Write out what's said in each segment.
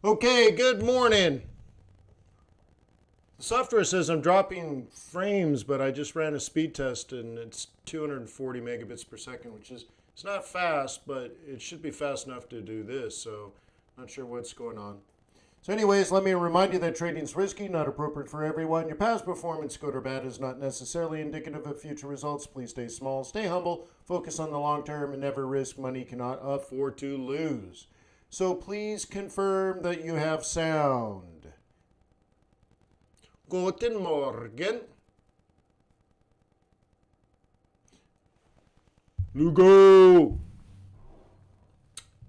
Okay, good morning. The software says I'm dropping frames, but I just ran a speed test and it's 240 megabits per second, which is it's not fast, but it should be fast enough to do this. So, not sure what's going on. So, anyways, let me remind you that trading is risky, not appropriate for everyone. Your past performance, good or bad, is not necessarily indicative of future results. Please stay small, stay humble, focus on the long term, and never risk money you cannot afford to lose. So please confirm that you have sound. Guten Morgen. Lugo.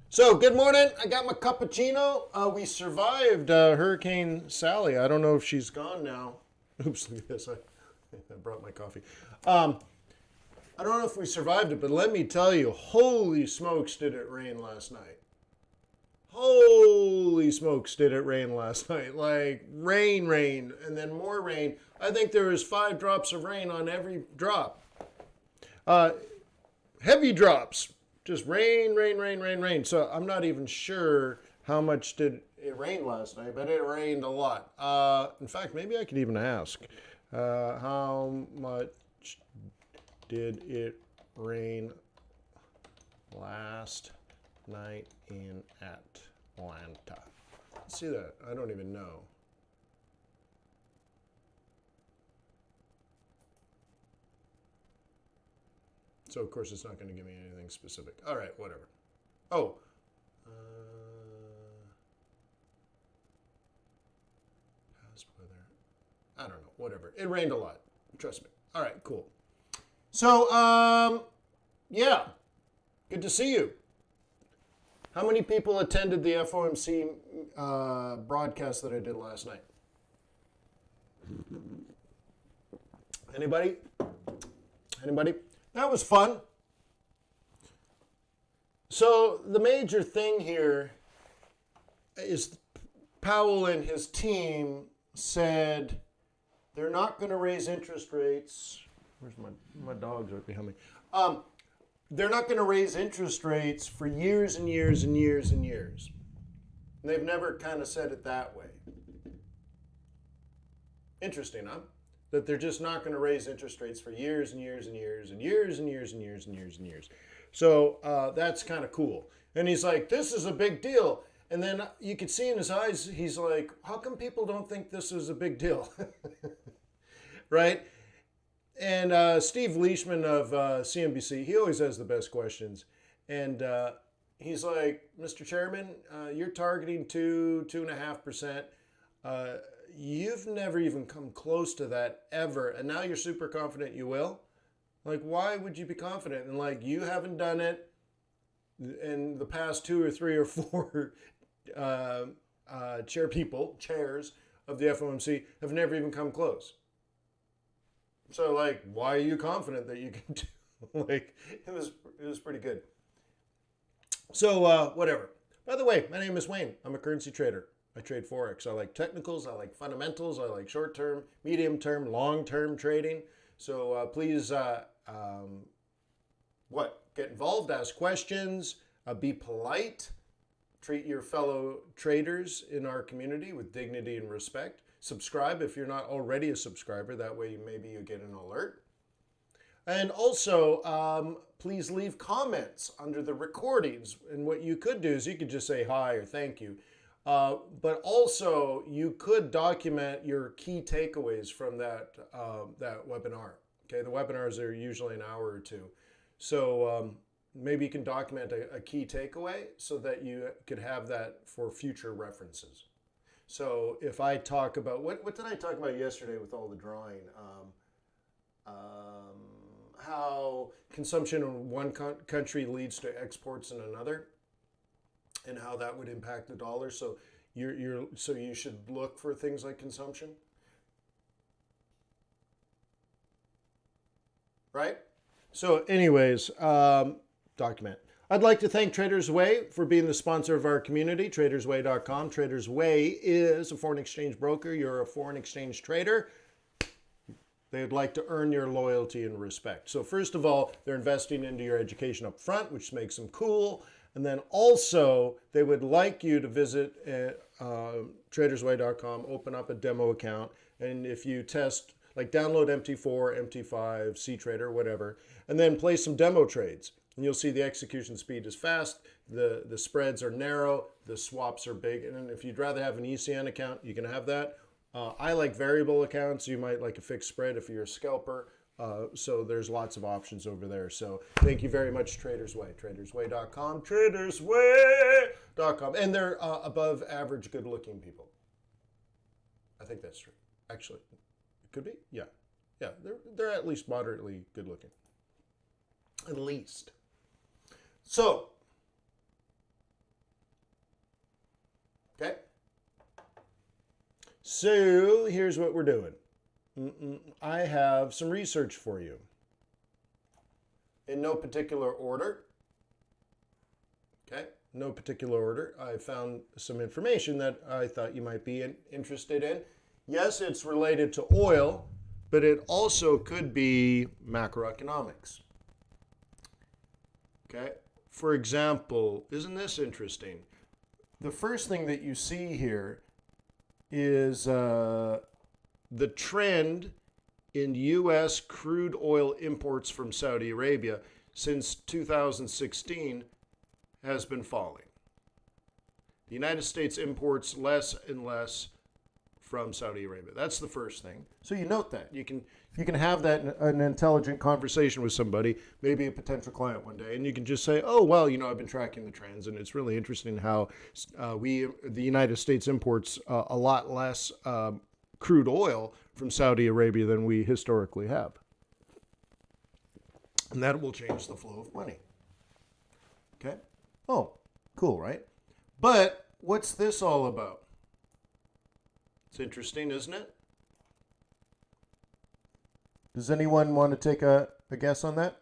So, good morning. I got my cappuccino. We survived Hurricane Sally. I don't know if she's gone now. Oops, look at this. I brought my coffee. I don't know if we survived it, but let me tell you, holy smokes, did it rain last night. Holy smokes, did it rain last night. Like, rain, and then more rain. I think there was 5 drops of rain on every drop. Heavy drops. Just rain. So I'm not even sure how much did it rain last night, but it rained a lot. In fact, maybe I could even ask, how much did it rain last night in Atlanta? Let's see that. I don't even know. So, of course, it's not going to give me anything specific. All right, whatever. Oh. Past weather. I don't know. Whatever. It rained a lot. Trust me. All right, cool. So, yeah. Good to see you. How many people attended the FOMC broadcast that I did last night? Anybody? That was fun. So the major thing here is Powell and his team said they're not going to raise interest rates. Where's my dogs right behind me? They're not going to raise interest rates for years and years and years and years. And they've never kind of said it that way. Interesting, huh? That they're just not going to raise interest rates for years and years and years and years and years and years and years and years. So that's kind of cool. And he's like, this is a big deal. And then you could see in his eyes, he's like, how come people don't think this is a big deal? Right? And Steve Leishman of CNBC, he always has the best questions. And he's like, Mr. Chairman, you're targeting 2.5%. You've never even come close to that ever, and now you're super confident you will? Like, why would you be confident? And like, you haven't done it in the past 2 or 3 or 4 chairs of the FOMC have never even come close. So like, why are you confident that you can do? Like, it was pretty good. So whatever. By the way, my name is Wayne. I'm a currency trader. I trade Forex. I like technicals. I like fundamentals. I like short-term, medium-term, long-term trading. So please, get involved, ask questions, be polite, treat your fellow traders in our community with dignity and respect. Subscribe if you're not already a subscriber. That way, maybe you get an alert. And also, please leave comments under the recordings. And what you could do is you could just say hi or thank you. But also, you could document your key takeaways from that webinar. Okay, the webinars are usually an hour or 2. So maybe you can document a key takeaway so that you could have that for future references. So if I talk about, what did I talk about yesterday with all the drawing? How consumption in one country leads to exports in another, and how that would impact the dollar. So so you should look for things like consumption, right? So anyways, document. I'd like to thank Traders Way for being the sponsor of our community, tradersway.com. Traders Way is a foreign exchange broker. You're a foreign exchange trader. They'd like to earn your loyalty and respect. So first of all, they're investing into your education up front, which makes them cool. And then also, they would like you to visit tradersway.com, open up a demo account, and if you test, like download MT4, MT5, CTrader, whatever, and then play some demo trades. And you'll see the execution speed is fast, the spreads are narrow, the swaps are big. And if you'd rather have an ECN account, you can have that. I like variable accounts. You might like a fixed spread if you're a scalper. So there's lots of options over there. So thank you very much, Traders Way. Tradersway.com, Tradersway.com. And they're above average good looking people. I think that's true. Actually, it could be. Yeah. Yeah, they're at least moderately good looking. At least. So, okay. So here's what we're doing. I have some research for you. In no particular order. Okay, no particular order. I found some information that I thought you might be interested in. Yes, it's related to oil, but it also could be macroeconomics. Okay, for example, isn't this interesting? The first thing that you see here is the trend in U.S. crude oil imports from Saudi Arabia since 2016 has been falling. The United States imports less and less from Saudi Arabia. That's the first thing. So you note that. You can have that in an intelligent conversation with somebody, maybe a potential client one day, and you can just say, oh, well, I've been tracking the trends, and it's really interesting how the United States imports a lot less crude oil from Saudi Arabia than we historically have. And that will change the flow of money. Okay? Oh, cool, right? But what's this all about? It's interesting, isn't it? Does anyone want to take a guess on that?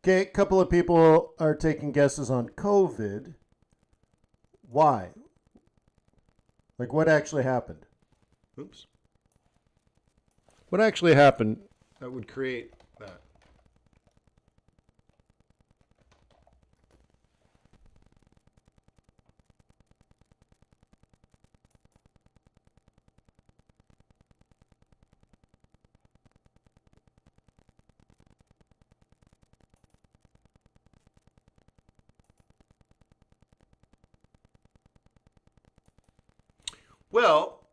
Okay, a couple of people are taking guesses on COVID. Why? Like, what actually happened? Oops. What actually happened that would create that? Well,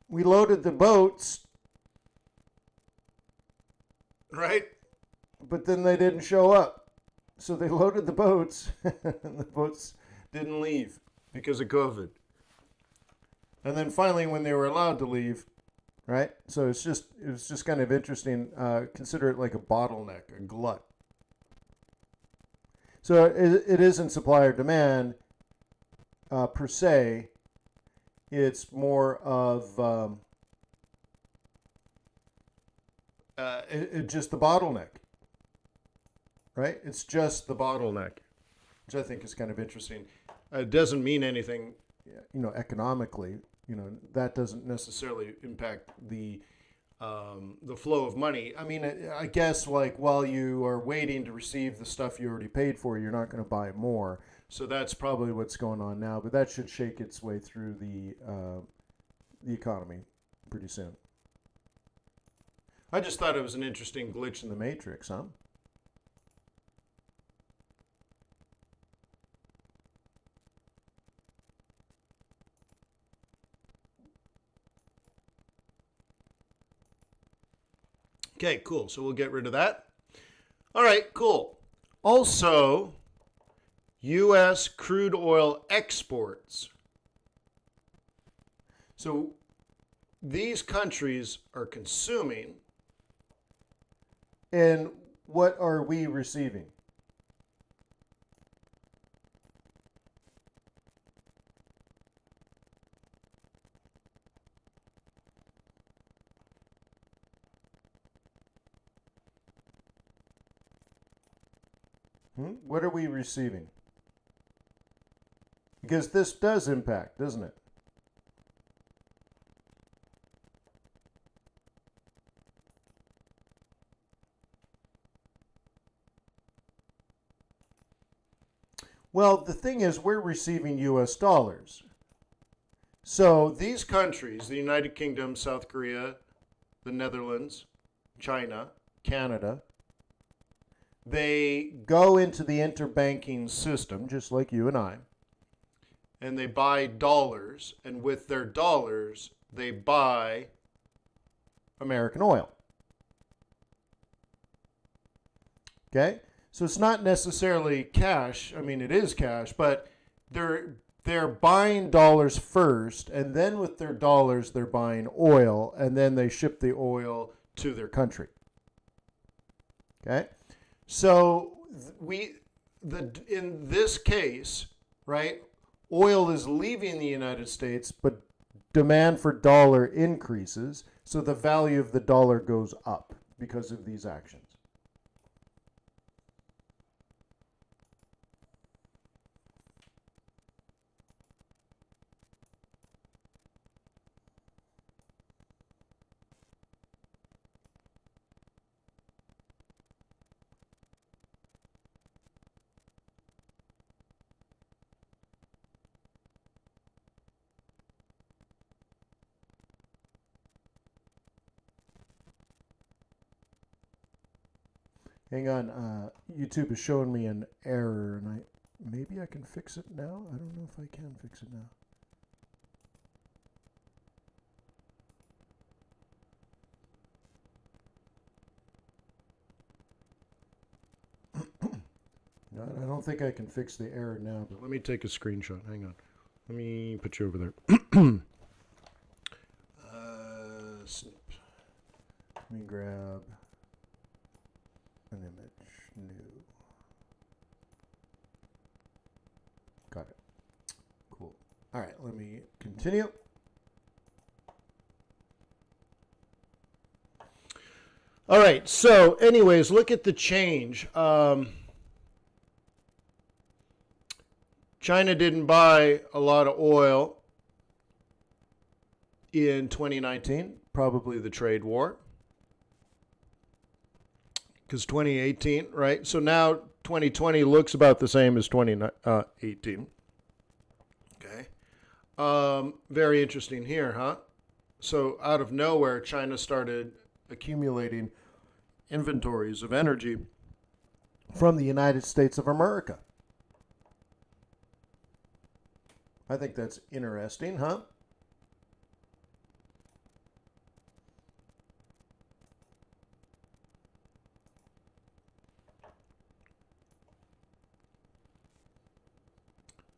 we loaded the boats, right? But then they didn't show up. So they loaded the boats, and the boats didn't leave because of COVID. And then finally, when they were allowed to leave, right? So it was just kind of interesting. Consider it like a bottleneck, a glut. So it isn't supply or demand per se. It's more of just the bottleneck, right? It's just the bottleneck, which I think is kind of interesting. It doesn't mean anything, economically. That doesn't necessarily impact the flow of money. I mean, I guess like while you are waiting to receive the stuff you already paid for, you're not going to buy more. So that's probably what's going on now, but that should shake its way through the economy pretty soon. I just thought it was an interesting glitch in the matrix, huh? Okay, cool. So we'll get rid of that. All right, cool. Also, U.S. crude oil exports. So these countries are consuming, and what are we receiving? What are we receiving? Because this does impact, doesn't it? Well, the thing is, we're receiving US dollars. So these countries, the United Kingdom, South Korea, the Netherlands, China, Canada, they go into the interbanking system, just like you and I, and they buy dollars, and with their dollars, they buy American oil. Okay? So it's not necessarily cash. I mean, it is cash, but they're buying dollars first, and then with their dollars, they're buying oil, and then they ship the oil to their country. Okay? So in this case, right, oil is leaving the United States, but demand for dollar increases, so the value of the dollar goes up because of these actions. Hang on, YouTube is showing me an error, and maybe I can fix it now. I don't know if I can fix it now. No, I don't think I can fix the error now, but let me take a screenshot. Hang on. Let me put you over there. Snip. Let me grab an image. New. Got it. Cool. All right, let me continue. All right, so anyways, look at the change. China didn't buy a lot of oil in 2019, probably the trade war. Because 2018, right? So now 2020 looks about the same as 2018. Okay. Very interesting here, huh? So out of nowhere, China started accumulating inventories of energy from the United States of America. I think that's interesting, huh?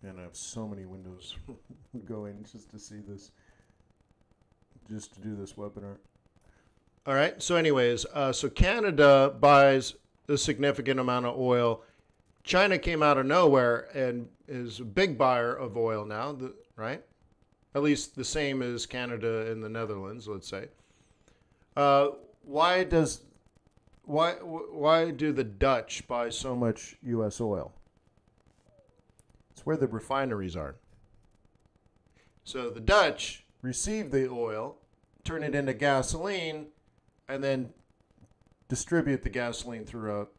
And I have so many windows going just to see this, just to do this webinar. All right, so anyways, so Canada buys a significant amount of oil. China came out of nowhere and is a big buyer of oil now, right? At least the same as Canada and the Netherlands, let's say. Why do the Dutch buy so much U.S. oil? It's where the refineries are. So the Dutch receive the oil, turn it into gasoline, and then distribute the gasoline throughout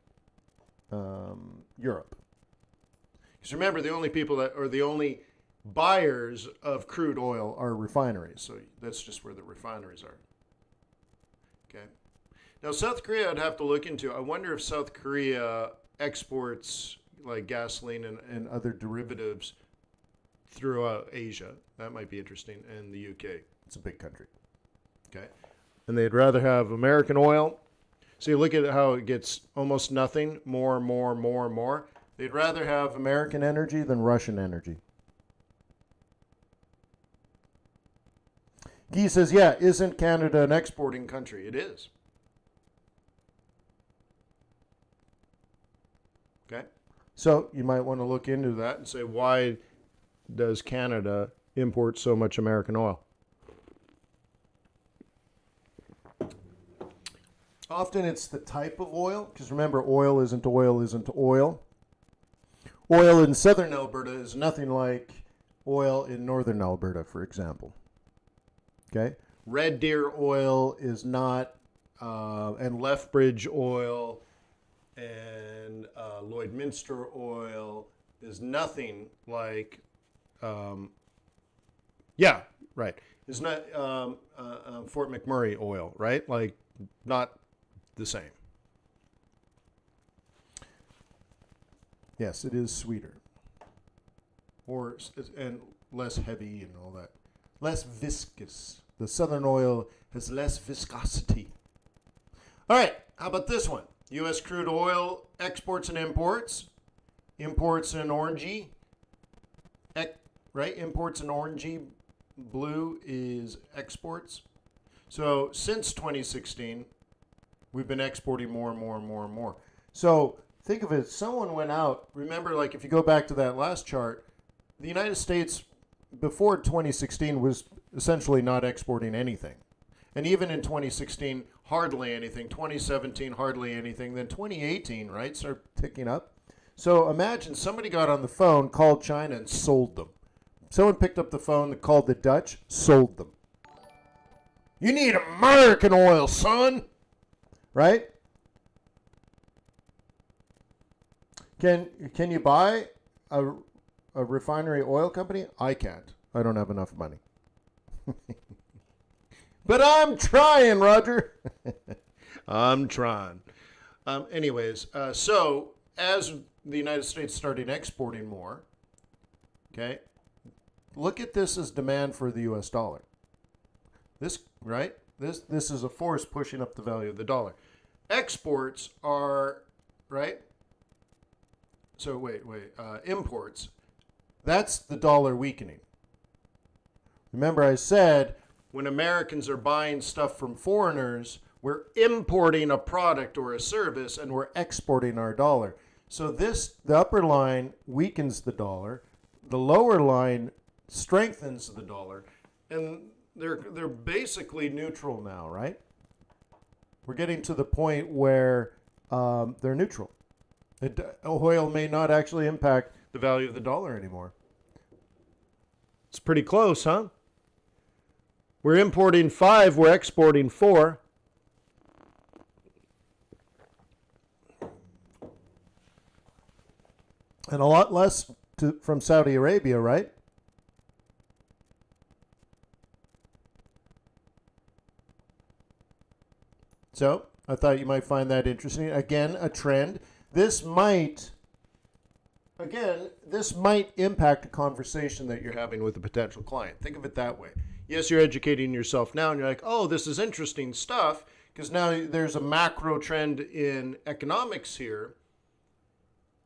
Europe. Because remember, the only people that are the only buyers of crude oil are refineries. So that's just where the refineries are. Okay. Now, South Korea, I'd have to look into. I wonder if South Korea exports like gasoline and other derivatives throughout Asia. That might be interesting. And the UK. It's a big country. Okay. And they'd rather have American oil. So you look at how it gets almost nothing, more. They'd rather have American energy than Russian energy. Guy says, yeah, isn't Canada an exporting country? It is. Okay. So you might want to look into that and say, why does Canada import so much American oil? Often it's the type of oil, because remember, oil isn't oil isn't oil. oil in southern Alberta is nothing like oil in northern Alberta, for example. Okay? Red Deer oil is not, and Lethbridge oil and Lloydminster oil is nothing like, yeah, right. It's not Fort McMurray oil, right? Like, not the same. Yes, it is sweeter. And less heavy and all that. Less viscous. The southern oil has less viscosity. All right, how about this one? U.S. crude oil exports and imports. Imports in orangey. Right? Imports in orangey. Blue is exports. So since 2016, we've been exporting more and more and more and more. So think of it, someone went out, remember, like if you go back to that last chart, the United States before 2016 was essentially not exporting anything. And even in 2016, hardly anything. 2017, hardly anything. Then 2018, right, started ticking up. So imagine somebody got on the phone, called China, and sold them. Someone picked up the phone, called the Dutch, sold them. You need American oil, son. Right? Can you buy a refinery oil company? I can't. I don't have enough money. But I'm trying, Roger. I'm trying. Anyways, so as the United States started exporting more, okay, look at this as demand for the U.S. dollar. This, right? This is a force pushing up the value of the dollar. Exports are, right? So wait. Imports. That's the dollar weakening. Remember I said when Americans are buying stuff from foreigners, we're importing a product or a service and we're exporting our dollar. So the upper line weakens the dollar. The lower line strengthens the dollar. And they're basically neutral now, right? We're getting to the point where they're neutral. Oil may not actually impact the value of the dollar anymore. It's pretty close, huh? We're importing 5, we're exporting 4. And a lot less from Saudi Arabia, right? So I thought you might find that interesting. Again, a trend. This might impact a conversation that you're having with a potential client. Think of it that way. Yes, you're educating yourself now, and you're like, oh, this is interesting stuff, because now there's a macro trend in economics here.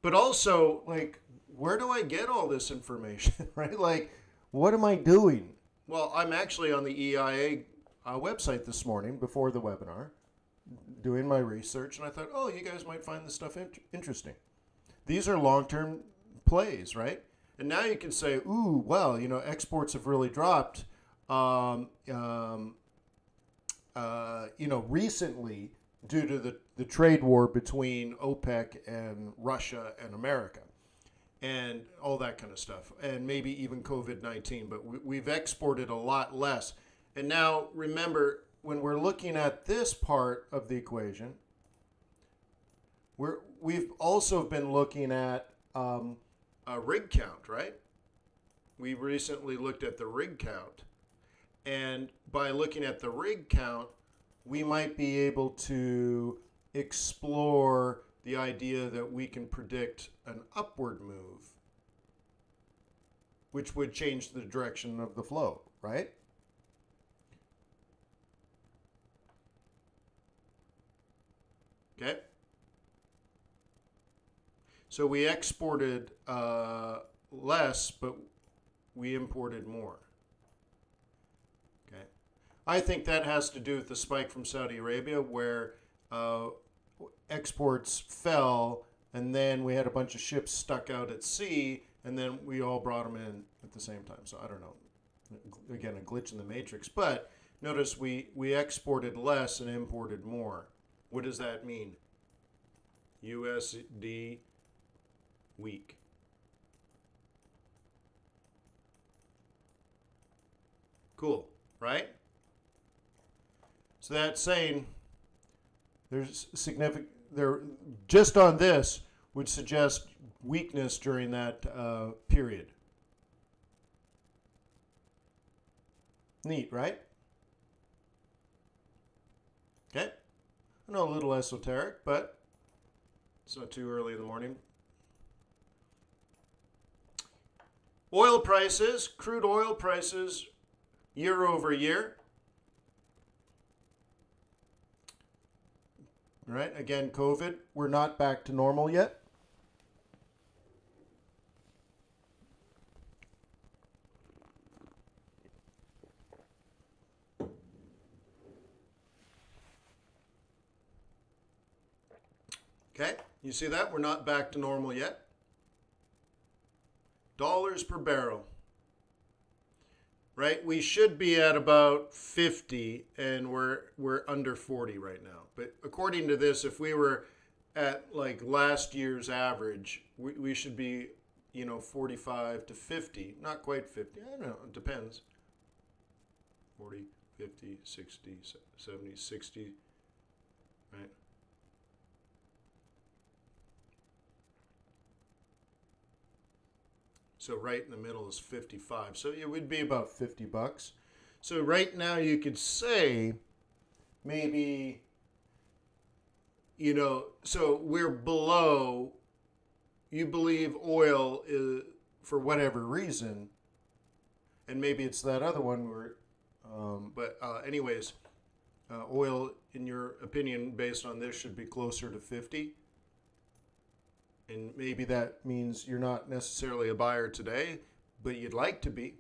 But also, like, where do I get all this information, right? Like, what am I doing? Well, I'm actually on the EIA website this morning before the webinar, doing my research, and I thought, oh, you guys might find this stuff interesting. These are long-term plays, right? And now you can say, ooh, well, exports have really dropped, recently due to the trade war between OPEC and Russia and America and all that kind of stuff, and maybe even COVID-19, but we've exported a lot less. And now, remember, when we're looking at this part of the equation, we've also been looking at a rig count, right? We recently looked at the rig count. And by looking at the rig count, we might be able to explore the idea that we can predict an upward move, which would change the direction of the flow, right? Okay. So we exported less, but we imported more. Okay. I think that has to do with the spike from Saudi Arabia, where exports fell, and then we had a bunch of ships stuck out at sea, and then we all brought them in at the same time. So I don't know. Again, a glitch in the matrix. But notice we exported less and imported more. What does that mean? USD weak. Cool, right? So that's saying there's significant, there just on this would suggest weakness during that period. Neat, right? Okay. I know a little esoteric, but it's not too early in the morning. Oil prices, crude oil prices, year over year. Right, again, COVID, we're not back to normal yet. Okay, you see that? We're not back to normal yet. Dollars per barrel. Right? We should be at about 50 and we're under 40 right now. But according to this, if we were at like last year's average, we should be, 45 to 50. Not quite 50. I don't know. It depends. 40, 50, 60, 70, 60. Right? So right in the middle is 55. So it would be about $50. So right now you could say maybe, so we're below, you believe oil is, for whatever reason, and maybe it's that other one where, anyways, oil, in your opinion, based on this, should be closer to 50. And maybe that means you're not necessarily a buyer today, but you'd like to be.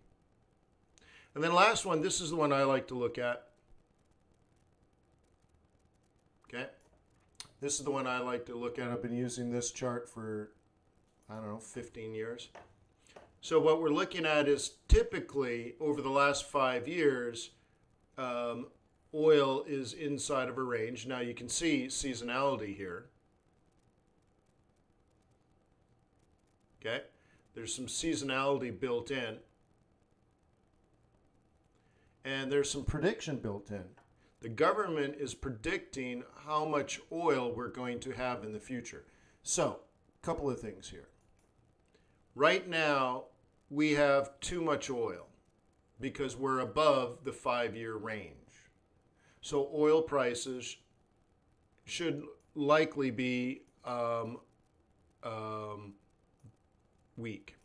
And then last one, this is the one I like to look at. Okay. This is the one I like to look at. I've been using this chart for, 15 years. So what we're looking at is typically over the last 5 years, oil is inside of a range. Now you can see seasonality here. Okay, there's some seasonality built in, and there's some prediction built in. The government is predicting how much oil we're going to have in the future. So, a couple of things here. Right now, we have too much oil because we're above the 5-year range. So, oil prices should likely be weak.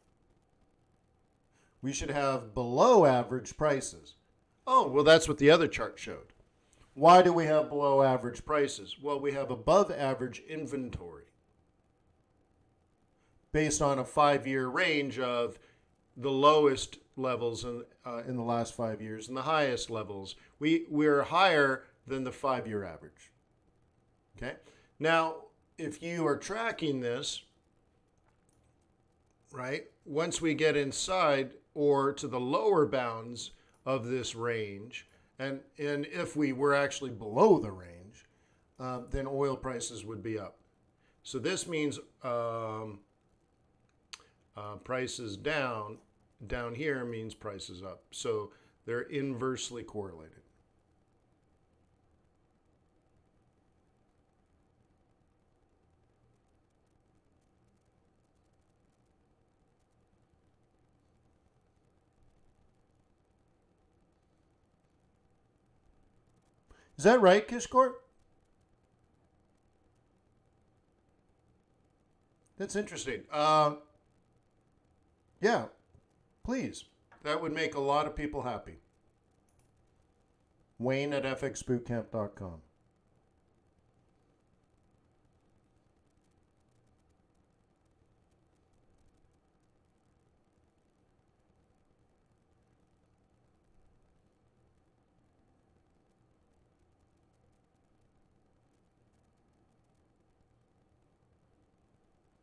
We should have below average prices. Oh, well, that's what the other chart showed. Why do we have below average prices? Well, we have above average inventory based on a 5-year range of the lowest levels in the last 5 years and the highest levels. We're higher than the 5-year average. Okay? Now, if you are tracking this, right, once we get inside or to the lower bounds of this range, and if we were actually below the range, then oil prices would be up. So this means prices down here means prices up. So they're inversely correlated. Is that right, Kishkor? That's interesting. Yeah, please. That would make a lot of people happy. Wayne at fxbootcamp.com.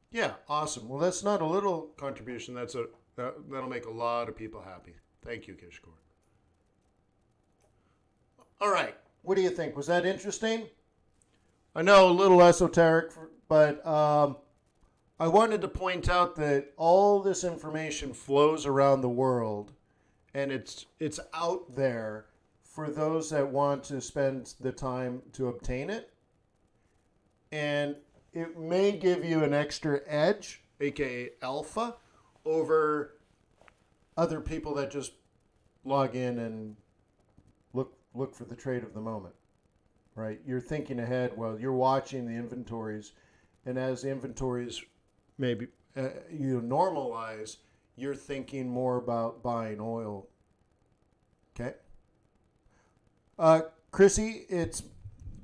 Yeah, awesome. Well, that's not a little contribution. That'll make a lot of people happy. Thank you, Kishkor. All right. What do you think? Was that interesting? I know a little esoteric, but I wanted to point out that all this information flows around the world, and it's out there for those that want to spend the time to obtain it. And it may give you an extra edge, aka alpha, over other people that just log in and look for the trade of the moment, right? You're thinking ahead while you're watching the inventories, and as the inventories maybe normalize, you're thinking more about buying oil. Okay. Chrissy, it's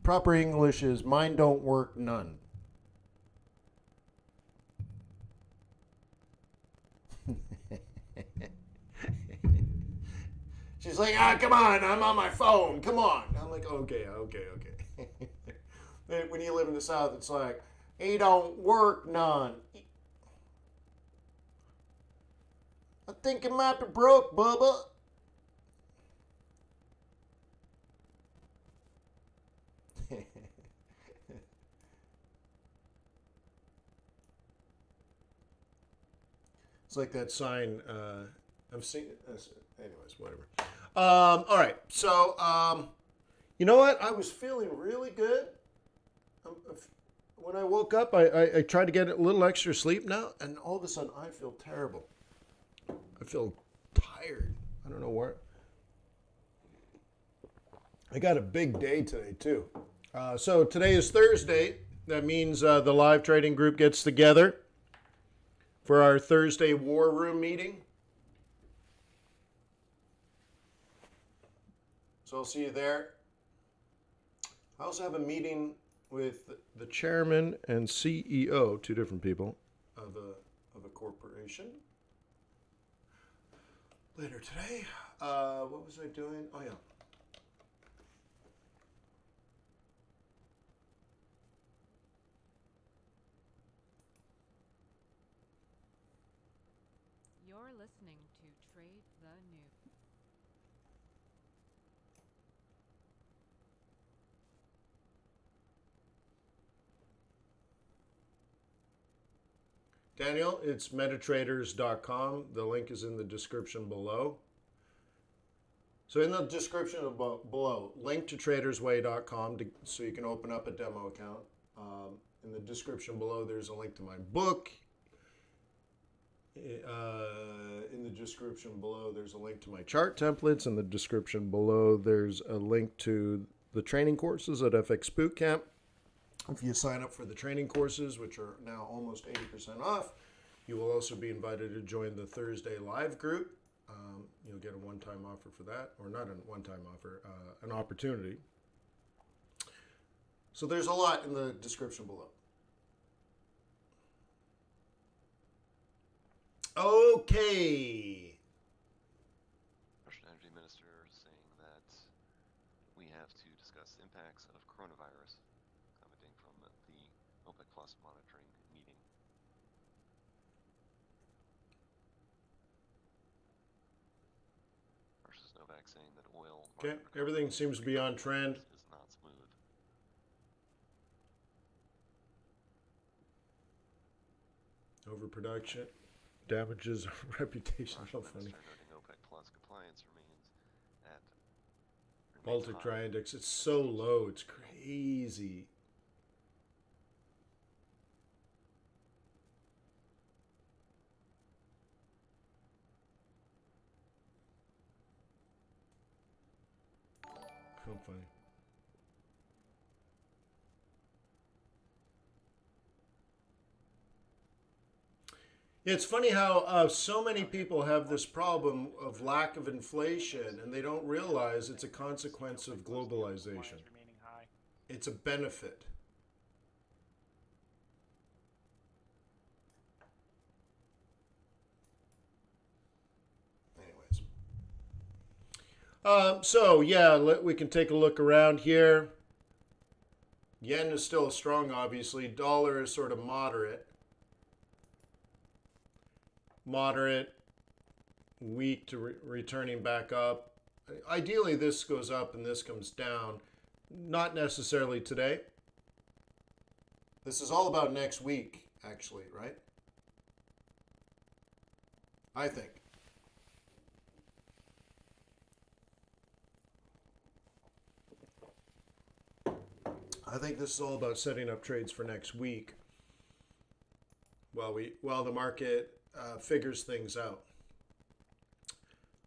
proper English is mine don't work none. She's like, come on, I'm on my phone. Come on. I'm like, okay. When you live in the South, it's like, it don't work none. I think it might be broke, Bubba. It's like that sign. I've seen it. Anyways, whatever. All right. So, you know what? I was feeling really good. When I woke up, I tried to get a little extra sleep now, and all of a sudden, I feel terrible. I feel tired. I don't know where. I got a big day today, too. So today is Thursday. That means the live trading group gets together for our Thursday war room meeting. So I'll see you there. I also have a meeting with the chairman and CEO, two different people, of a corporation later today. What was I doing? Oh, yeah. You're listening to Trade the News. Daniel, it's metatraders.com. The link is in the description below. So in the description below, link to tradersway.com so you can open up a demo account. In the description below, there's a link to my book. In the description below, there's a link to my chart templates. In the description below, there's a link to the training courses at FX Bootcamp. If you sign up for the training courses, which are now almost 80% off, you will also be invited to join the Thursday live group. You'll get a one-time offer for that, or not a one-time offer, an opportunity. So there's a lot in the description below. Okay. Russian Energy Minister saying that we have to discuss impacts of coronavirus, commenting from the OPEC Plus monitoring meeting. Russia's Novak saying that oil. Okay, everything seems to be on trend. Is not smooth. Overproduction damages reputation. So funny. Noting OPEC Plus compliance remains Baltic high. Dry Index, it's so low, it's crazy. So funny. It's funny how so many people have this problem of lack of inflation, and they don't realize it's a consequence of globalization. It's a benefit. Anyways. So, yeah, we can take a look around here. Yen is still strong, obviously. Dollar is sort of moderate. Weak to returning back up. Ideally, this goes up and this comes down. Not necessarily today. This is all about next week, actually, right? I think. I think this is all about setting up trades for next week while the market figures things out.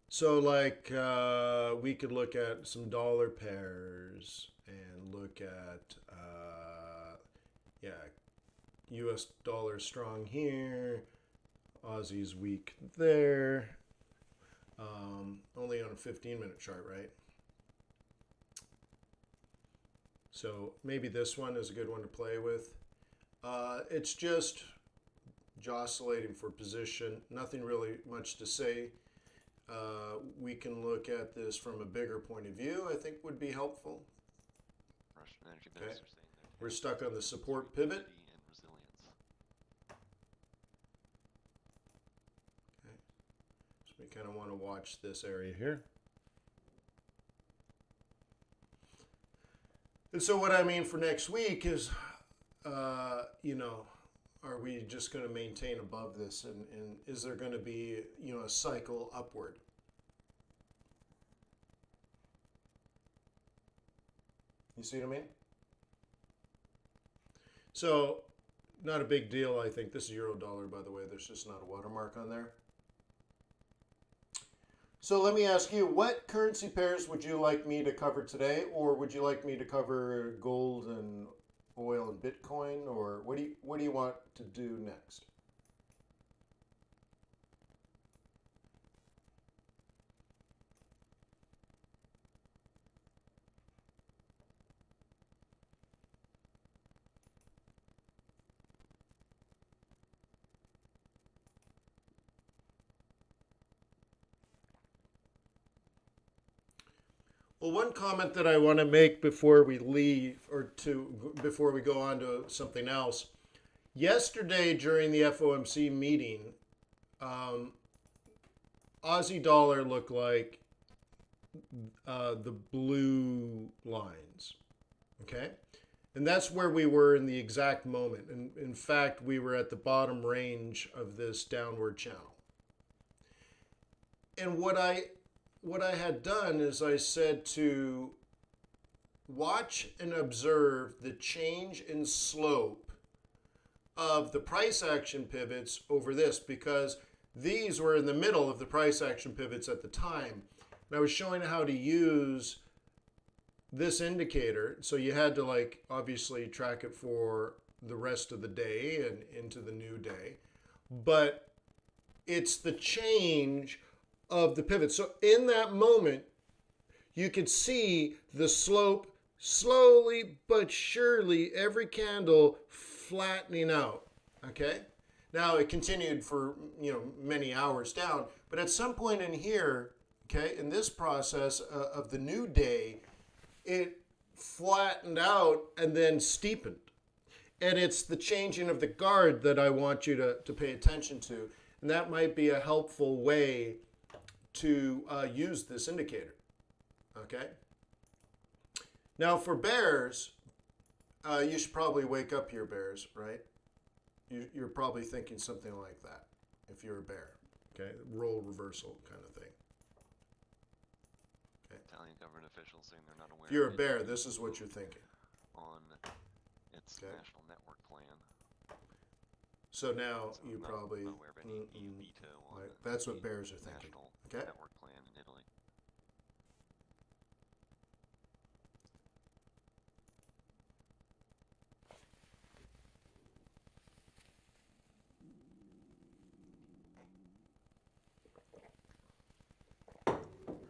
So like we could look at some dollar pairs and look at US dollar strong here, Aussie's weak there, only on a 15-minute chart, right? So maybe this one is a good one to play with. It's just oscillating for position, nothing really much to say. We can look at this from a bigger point of view, I think would be helpful. Russian energy Okay. minister saying there We're stuck on the support pivot. and resilience. Okay. So we kind of want to watch this area here. And so what I mean for next week is, are we just going to maintain above this, and is there going to be, a cycle upward? You see what I mean? So, not a big deal, I think. This is euro dollar, by the way. There's just not a watermark on there. So let me ask you, what currency pairs would you like me to cover today? Or would you like me to cover gold and oil and Bitcoin? Or what do you want to do next? Well, one comment that I want to make before we leave, before we go on to something else. Yesterday during the FOMC meeting, Aussie dollar looked like the blue lines, okay? And that's where we were in the exact moment. And in fact, we were at the bottom range of this downward channel. And what I had done is I said to watch and observe the change in slope of the price action pivots over this, because these were in the middle of the price action pivots at the time. And I was showing how to use this indicator. So you had to obviously track it for the rest of the day and into the new day. But it's the change of the pivot. So in that moment, you could see the slope slowly but surely, every candle flattening out, okay? Now it continued for, many hours down, but at some point in here, okay, in this process of the new day, it flattened out and then steepened. And it's the changing of the guard that I want you to pay attention to. And that might be a helpful way to use this indicator, okay? Now for bears, you should probably wake up here, bears, right? You're probably thinking something like that if you're a bear, okay? Role reversal kind of thing. Okay. Italian government officials saying they're not aware. If you're a of bear, any this is what you're thinking. on its Okay. national network plan. So now So you not probably, aware of any EU veto on right, that's what the bears are thinking. national Okay. network plan in Italy.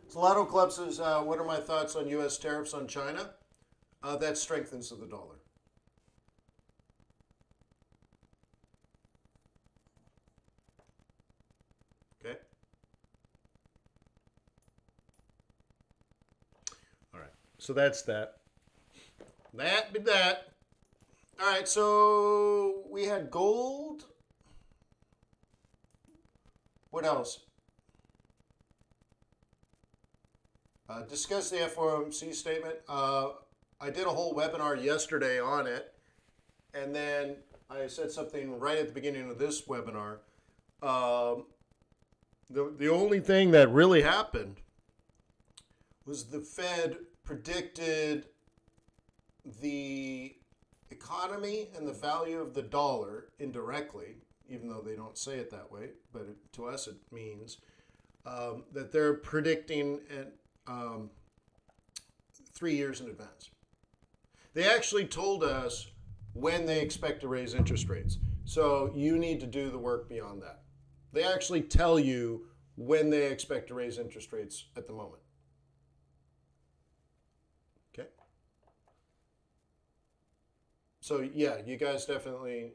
Solano Club says, what are my thoughts on U.S. tariffs on China? That strengthens the dollar. Okay. All right. So that's that. That be that. All right. So we had gold. What else? Discuss the FOMC statement. I did a whole webinar yesterday on it, and then I said something right at the beginning of this webinar. The only thing that really happened was the Fed predicted the economy and the value of the dollar indirectly, even though they don't say it that way, but to us it means that they're predicting at 3 years in advance. They actually told us when they expect to raise interest rates. So you need to do the work beyond that. They actually tell you when they expect to raise interest rates at the moment. Okay? So yeah, you guys definitely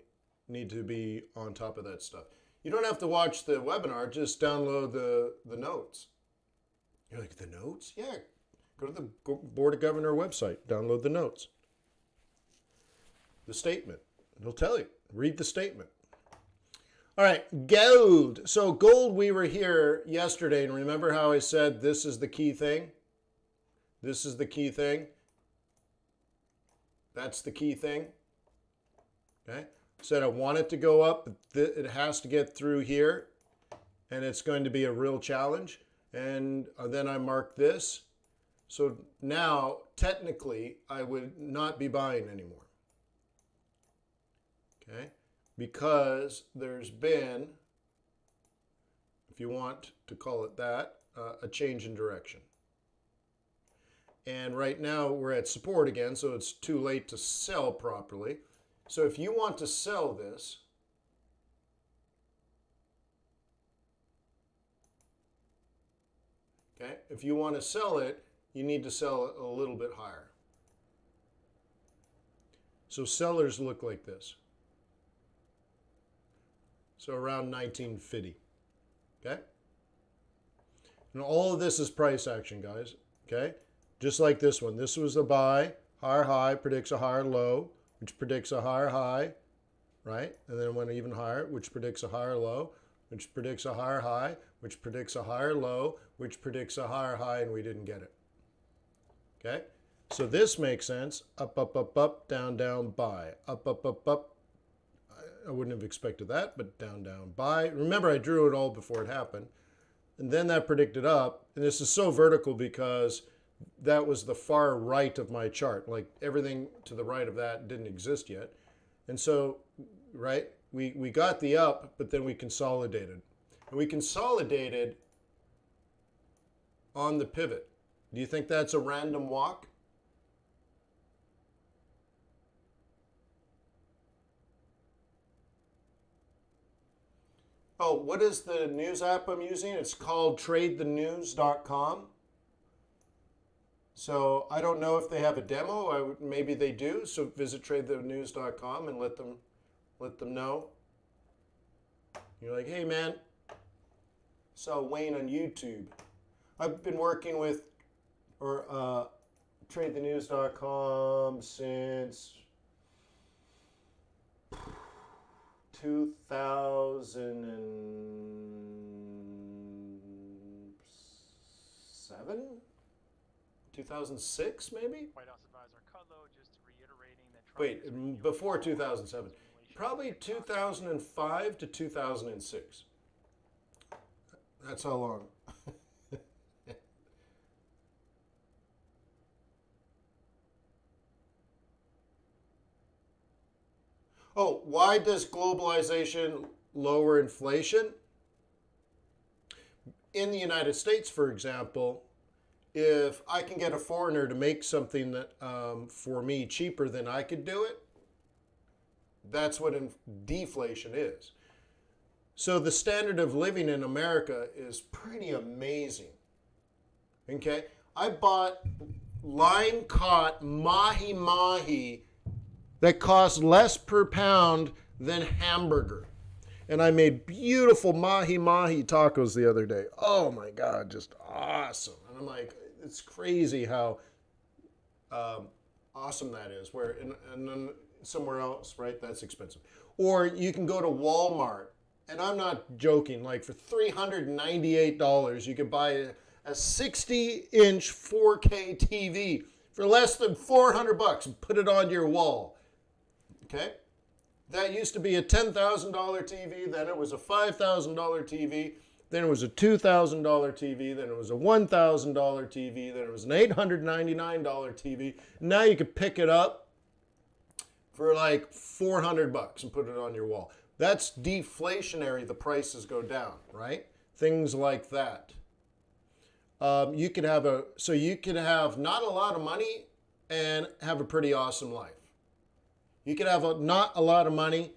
need to be on top of that stuff. You don't have to watch the webinar, just download the notes. You're like, the notes? Yeah, go to the Board of Governor website, download the notes. The statement, it'll tell you, read the statement. All right, gold. So gold, we were here yesterday, and remember how I said this is the key thing? This is the key thing. That's the key thing. Okay? Said I want it to go up, but it has to get through here, and it's going to be a real challenge. And then I marked this. So now, technically, I would not be buying anymore. Okay? Because there's been, if you want to call it that, a change in direction. And right now we're at support again, so it's too late to sell properly. So if you want to sell this, okay, if you want to sell it, you need to sell it a little bit higher. So sellers look like this. So around 1950, okay? And all of this is price action, guys, okay? Just like this one. This was a buy, higher high predicts a higher low, which predicts a higher high, right? And then it went even higher, which predicts a higher low, which predicts a higher high, which predicts a higher low, which predicts a higher high, and we didn't get it, okay? So this makes sense. Up, up, up, up, down, down, buy. Up, up, up, up. I wouldn't have expected that, but down, down, buy. Remember, I drew it all before it happened. And then that predicted up. And this is so vertical because that was the far right of my chart. Like everything to the right of that didn't exist yet. And so, right, we got the up, but then we consolidated. And we consolidated on the pivot. Do you think that's a random walk? Oh, what is the news app I'm using? It's called tradethenews.com. So I don't know if they have a demo. Maybe they do. So visit tradethenews.com and let them know. You're like, hey man, saw Wayne on YouTube. I've been working with tradethenews.com since 2007? 2006 maybe? White House advisor Kudlow just reiterating that Trump Wait, before 2007. Probably 2005 to 2006. That's how long. Oh, why does globalization lower inflation? In the United States, for example, if I can get a foreigner to make something that for me cheaper than I could do it, that's what deflation is. So the standard of living in America is pretty amazing. Okay, I bought line caught mahi mahi that cost less per pound than hamburger. And I made beautiful mahi mahi tacos the other day. Oh my God, just awesome. And I'm like, it's crazy how awesome that is. Where and then somewhere else, right, that's expensive. Or you can go to Walmart, and I'm not joking, like for $398, you could buy a 60-inch 4K TV for less than $400 and put it on your wall. Okay? That used to be a $10,000 TV, then it was a $5,000 TV, then it was a $2,000 TV, then it was a $1,000 TV, then it was an $899 TV. Now you could pick it up for like $400 and put it on your wall. That's deflationary. The prices go down, right? Things like that. You can have not a lot of money and have a pretty awesome life. You can have not a lot of money,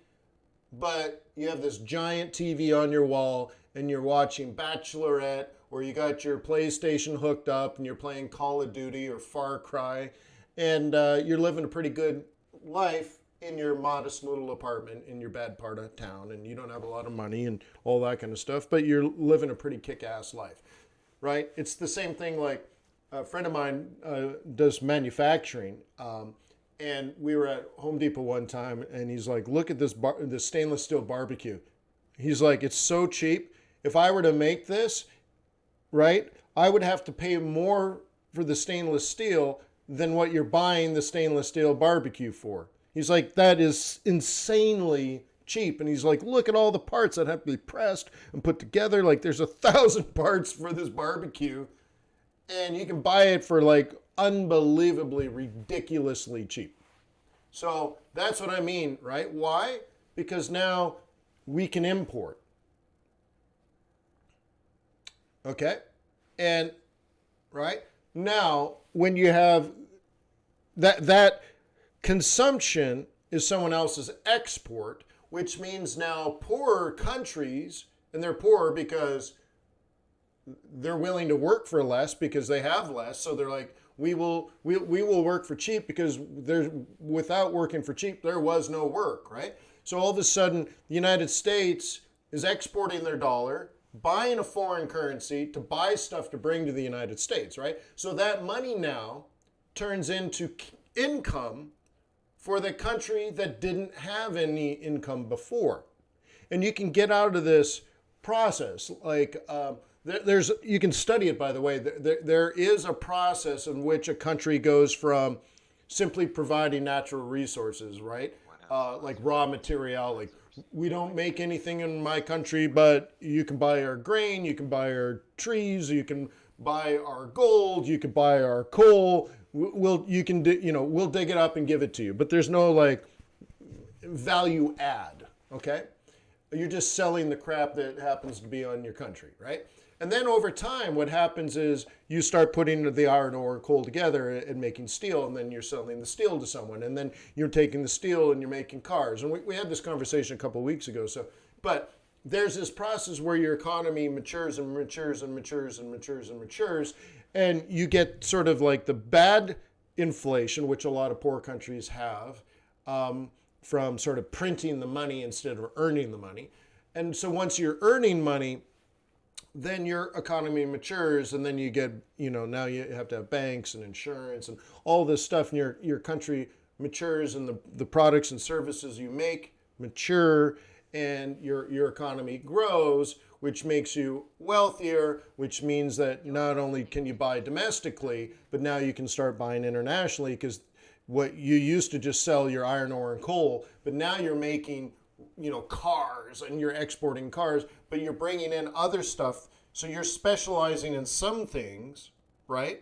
but you have this giant TV on your wall and you're watching Bachelorette, or you got your PlayStation hooked up and you're playing Call of Duty or Far Cry, and you're living a pretty good life in your modest little apartment in your bad part of town, and you don't have a lot of money and all that kind of stuff, but you're living a pretty kick-ass life, right? It's the same thing. Like a friend of mine does manufacturing, and we were at Home Depot one time, and he's like, look at this stainless steel barbecue. He's like, it's so cheap. If I were to make this, right, I would have to pay more for the stainless steel than what you're buying the stainless steel barbecue for. He's like, that is insanely cheap. And he's like, look at all the parts that have to be pressed and put together. Like, there's 1,000 parts for this barbecue, and you can buy it for like unbelievably, ridiculously cheap. So that's what I mean, right? Why? Because now we can import. Okay? And, right? Now, when you have that consumption is someone else's export, which means now poorer countries, and they're poorer because they're willing to work for less because they have less. So they're like, we will work for cheap because without working for cheap, there was no work, right? So all of a sudden, the United States is exporting their dollar, buying a foreign currency to buy stuff to bring to the United States, right? So that money now turns into income for the country that didn't have any income before. And you can get out of this process. Like, you can study it, by the way. There is a process in which a country goes from simply providing natural resources, right? Like raw material, like, we don't make anything in my country, but you can buy our grain, you can buy our trees, you can buy our gold, you can buy our coal. We'll dig it up and give it to you. But there's no like value add, okay? You're just selling the crap that happens to be on your country, right? And then over time, what happens is you start putting the iron ore and coal together and making steel, and then you're selling the steel to someone, and then you're taking the steel and you're making cars. And we had this conversation a couple of weeks ago. But there's this process where your economy matures and matures and matures and matures and matures, and you get sort of like the bad inflation, which a lot of poor countries have, from sort of printing the money instead of earning the money. And so once you're earning money, then your economy matures, and then you get, now you have to have banks and insurance and all this stuff, and your country matures, and the products and services you make mature, and your economy grows, which makes you wealthier, which means that not only can you buy domestically, but now you can start buying internationally, because what you used to just sell your iron ore and coal, but now you're making cars, and you're exporting cars, but you're bringing in other stuff. So you're specializing in some things, right?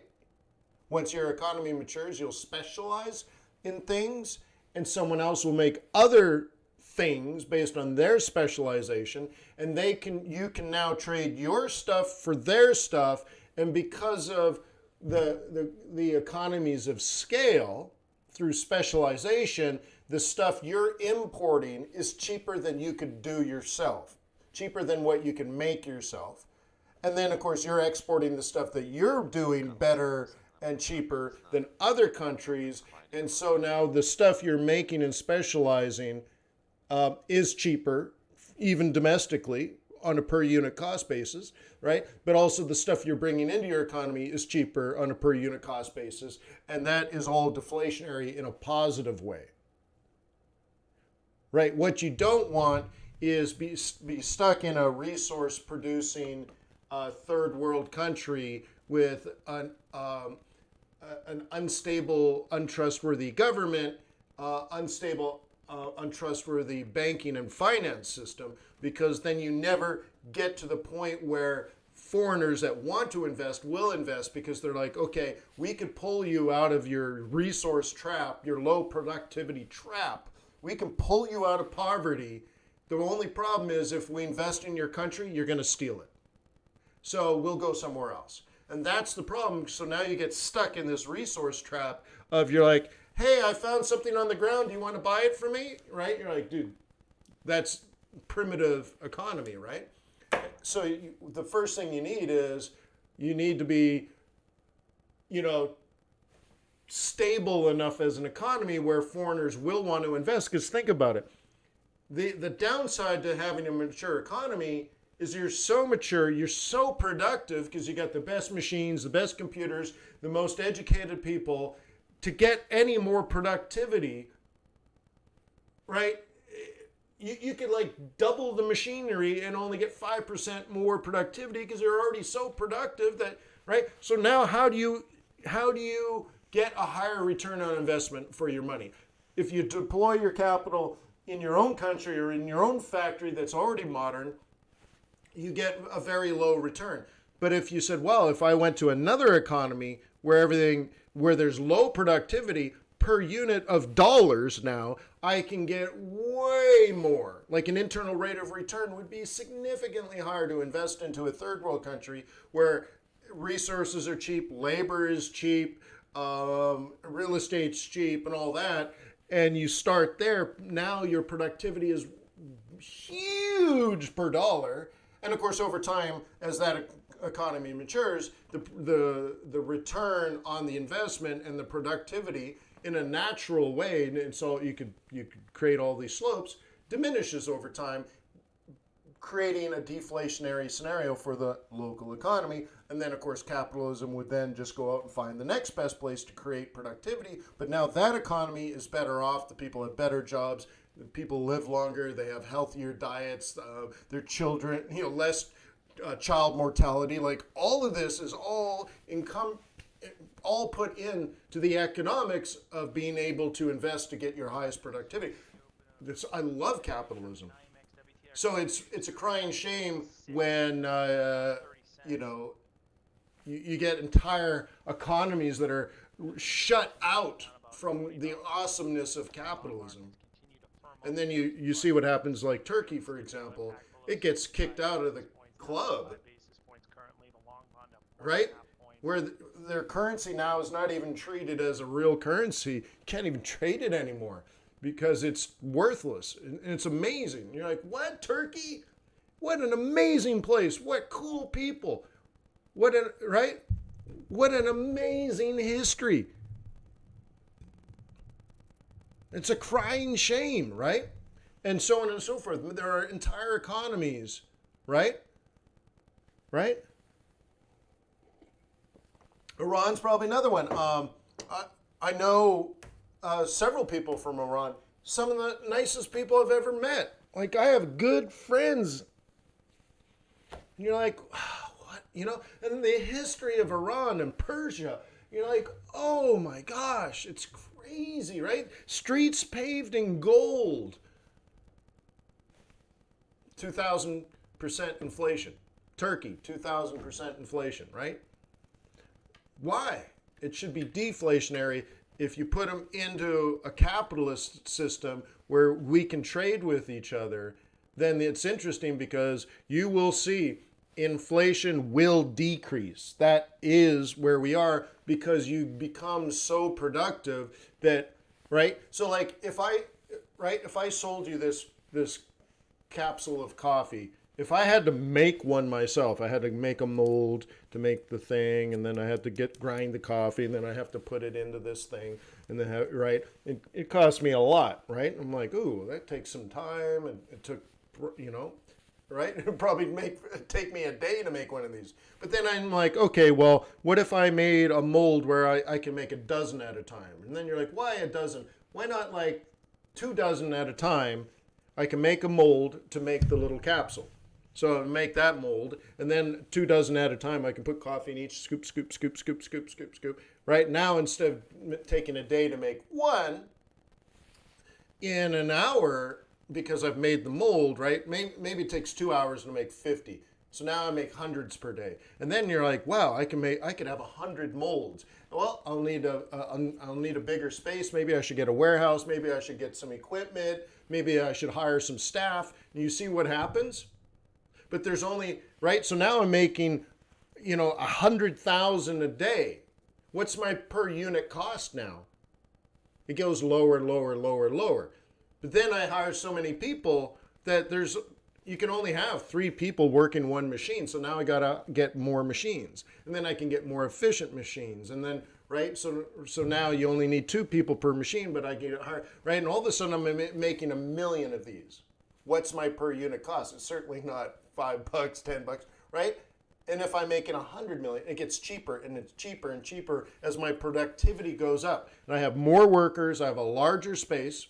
Once your economy matures, you'll specialize in things, and someone else will make other things based on their specialization, and you can now trade your stuff for their stuff. And because of the economies of scale through specialization, the stuff you're importing is cheaper than you could do yourself, cheaper than what you can make yourself. And then, of course, you're exporting the stuff that you're doing better and cheaper than other countries. And so now the stuff you're making and specializing is cheaper, even domestically, on a per unit cost basis, right? But also the stuff you're bringing into your economy is cheaper on a per unit cost basis. And that is all deflationary in a positive way. Right? What you don't want is be stuck in a resource producing third world country with an unstable, untrustworthy government, unstable, untrustworthy banking and finance system, because then you never get to the point where foreigners that want to invest will invest because they're like, okay, we could pull you out of your resource trap, your low productivity trap. We can pull you out of poverty. The only problem is if we invest in your country, you're going to steal it. So we'll go somewhere else. And that's the problem. So now you get stuck in this resource trap of you're like, hey, I found something on the ground. Do you want to buy it from me? Right? You're like, dude, that's primitive economy, right? So the first thing you need is you need to be, stable enough as an economy where foreigners will want to invest. Because think about it. The downside to having a mature economy is you're so mature, you're so productive because you got the best machines, the best computers, the most educated people. To get any more productivity, right? You could like double the machinery and only get 5% more productivity because you're already so productive that, right? So now how do you get a higher return on investment for your money? If you deploy your capital in your own country or in your own factory that's already modern, you get a very low return. But if you said, well, if I went to another economy where there's low productivity per unit of dollars now, I can get way more. Like an internal rate of return would be significantly higher to invest into a third world country where resources are cheap, labor is cheap, real estate's cheap and all that. And you start there, now your productivity is huge per dollar. And of course, over time, as that economy matures, the return on the investment and the productivity in a natural way, and so you could create all these slopes, diminishes over time, creating a deflationary scenario for the local economy. And then, of course, capitalism would then just go out and find the next best place to create productivity. But now that economy is better off. The people have better jobs. The people live longer. They have healthier diets. Their children, less child mortality. Like all of this is all put in to the economics of being able to invest to get your highest productivity. I love capitalism. So it's a crying shame when you get entire economies that are shut out from the awesomeness of capitalism. And then you see what happens like Turkey, for example. It gets kicked out of the club, right? Where their currency now is not even treated as a real currency. You can't even trade it anymore because it's worthless. And it's amazing. You're like, what, Turkey? What an amazing place. What cool people. What an amazing history. It's a crying shame, right? And so on and so forth. There are entire economies, right? Right? Iran's probably another one. I know several people from Iran. Some of the nicest people I've ever met. Like, I have good friends. And you're like, what? And the history of Iran and Persia. You're like, oh my gosh, it's crazy, right? Streets paved in gold. 2,000% inflation. Turkey, 2,000% inflation, right? Why? It should be deflationary. If you put them into a capitalist system where we can trade with each other, then it's interesting because you will see inflation will decrease. That is where we are because you become so productive that, right? So like if I sold you this capsule of coffee, if I had to make one myself, I had to make a mold to make the thing, and then I had to grind the coffee, and then I have to put it into this thing, and then it cost me a lot, right? I'm like, ooh, that takes some time, and it took, right? It'd probably take me a day to make one of these. But then I'm like, okay, well, what if I made a mold where I can make a dozen at a time? And then you're like, why a dozen? Why not like 2 dozen at a time? I can make a mold to make the little capsule. So I make that mold, and then 2 dozen at a time, I can put coffee in each, scoop, scoop, scoop, scoop, scoop, scoop, scoop. Right now, instead of taking a day to make one, in an hour, because I've made the mold, right? Maybe it takes 2 hours to make 50. So now I make hundreds per day. And then you're like, wow, I could have 100 molds. Well, I'll need a bigger space. Maybe I should get a warehouse. Maybe I should get some equipment. Maybe I should hire some staff. And you see what happens? But there's only, right? So now I'm making, 100,000 a day. What's my per unit cost now? It goes lower, lower, lower, lower. But then I hire so many people that you can only have 3 people working one machine. So now I gotta get more machines, and then I can get more efficient machines, and then right. So now you only need 2 people per machine, but I can hire right, and all of a sudden I'm making 1 million of these. What's my per unit cost? It's certainly not $5, $10, right? And if I'm making 100 million, it gets cheaper and it's cheaper and cheaper as my productivity goes up, and I have more workers. I have a larger space.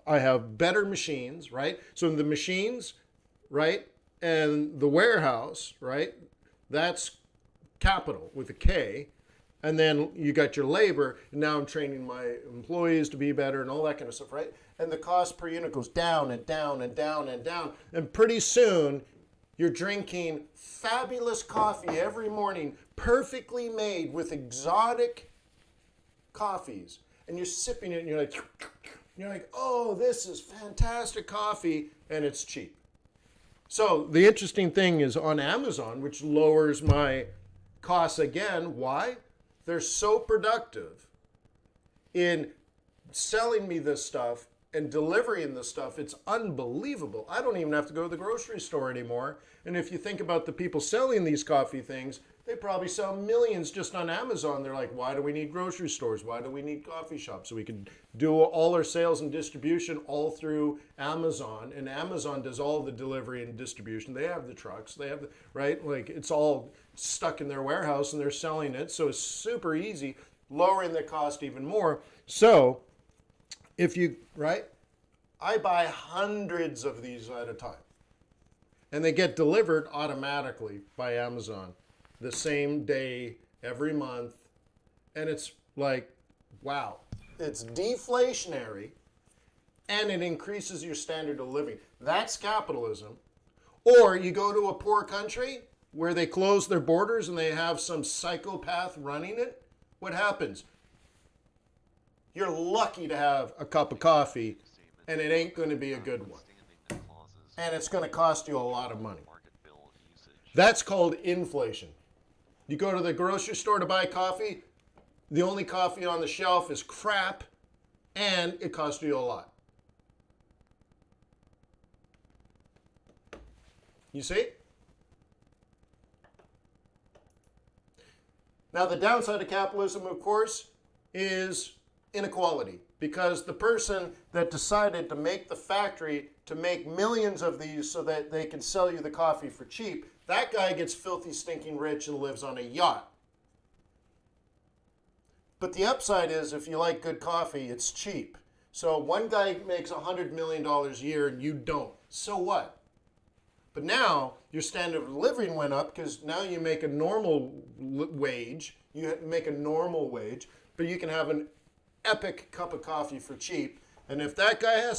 I have better machines, right? So the machines, right, and the warehouse, right, that's capital with a K. And then you got your labor, and now I'm training my employees to be better and all that kind of stuff, right? And the cost per unit goes down and down and down and down. And pretty soon, you're drinking fabulous coffee every morning, perfectly made with exotic coffees. And you're sipping it, and you're like, oh, this is fantastic coffee, and it's cheap. So the interesting thing is on Amazon, which lowers my costs again. Why? They're so productive in selling me this stuff and delivering this stuff. It's unbelievable. I don't even have to go to the grocery store anymore. And if you think about the people selling these coffee things, they probably sell millions just on Amazon. They're like, why do we need grocery stores? Why do we need coffee shops? So we can do all our sales and distribution all through Amazon. And Amazon does all the delivery and distribution. They have the trucks. They have the, right? Like it's all stuck in their warehouse and they're selling it. So it's super easy, lowering the cost even more. So if you, right? I buy hundreds of these at a time. And they get delivered automatically by Amazon the same day, every month. And it's like, wow, it's deflationary and it increases your standard of living. That's capitalism. Or you go to a poor country where they close their borders and they have some psychopath running it. What happens? You're lucky to have a cup of coffee and it ain't going to be a good one. And it's going to cost you a lot of money. That's called inflation. You go to the grocery store to buy coffee, the only coffee on the shelf is crap, and it costs you a lot. You see? Now, the downside of capitalism, of course, is inequality, because the person that decided to make the factory to make millions of these so that they can sell you the coffee for cheap, that guy gets filthy, stinking rich and lives on a yacht. But the upside is if you like good coffee, it's cheap. So one guy makes $100 million a year and you don't. So what? But now your standard of living went up because now you make a normal wage. You make a normal wage, but you can have an epic cup of coffee for cheap. And if that guy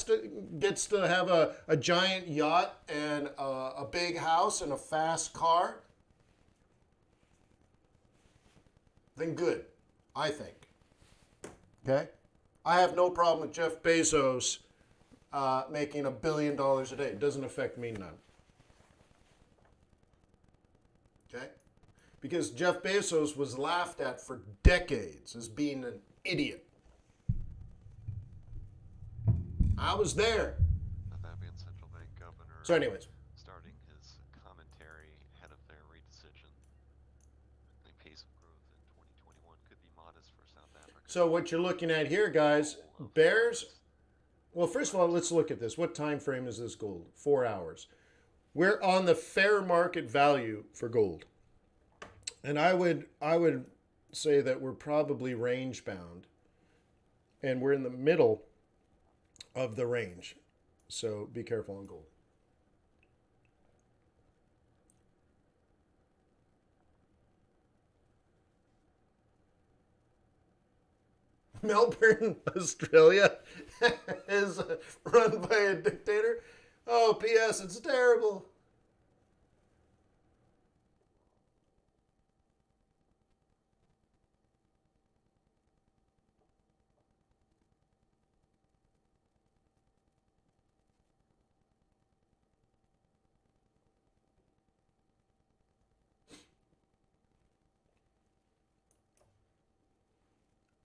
gets to have a giant yacht and a big house and a fast car, then good, I think. Okay? I have no problem with Jeff Bezos making $1 billion a day. It doesn't affect me none. Okay? Because Jeff Bezos was laughed at for decades as being an idiot. I was there. Ethiopian central bank governor. So anyways. Starting his commentary ahead of their redecision. The pace of growth in 2021 could be modest for South Africa. So what you're looking at here, guys, bears. Well, first of all, let's look at this. What time frame is this gold? 4 hours. We're on the fair market value for gold. And I would say that we're probably range bound. And we're in the middle of the range. So be careful on gold. Melbourne, Australia is run by a dictator. Oh, P.S. It's terrible.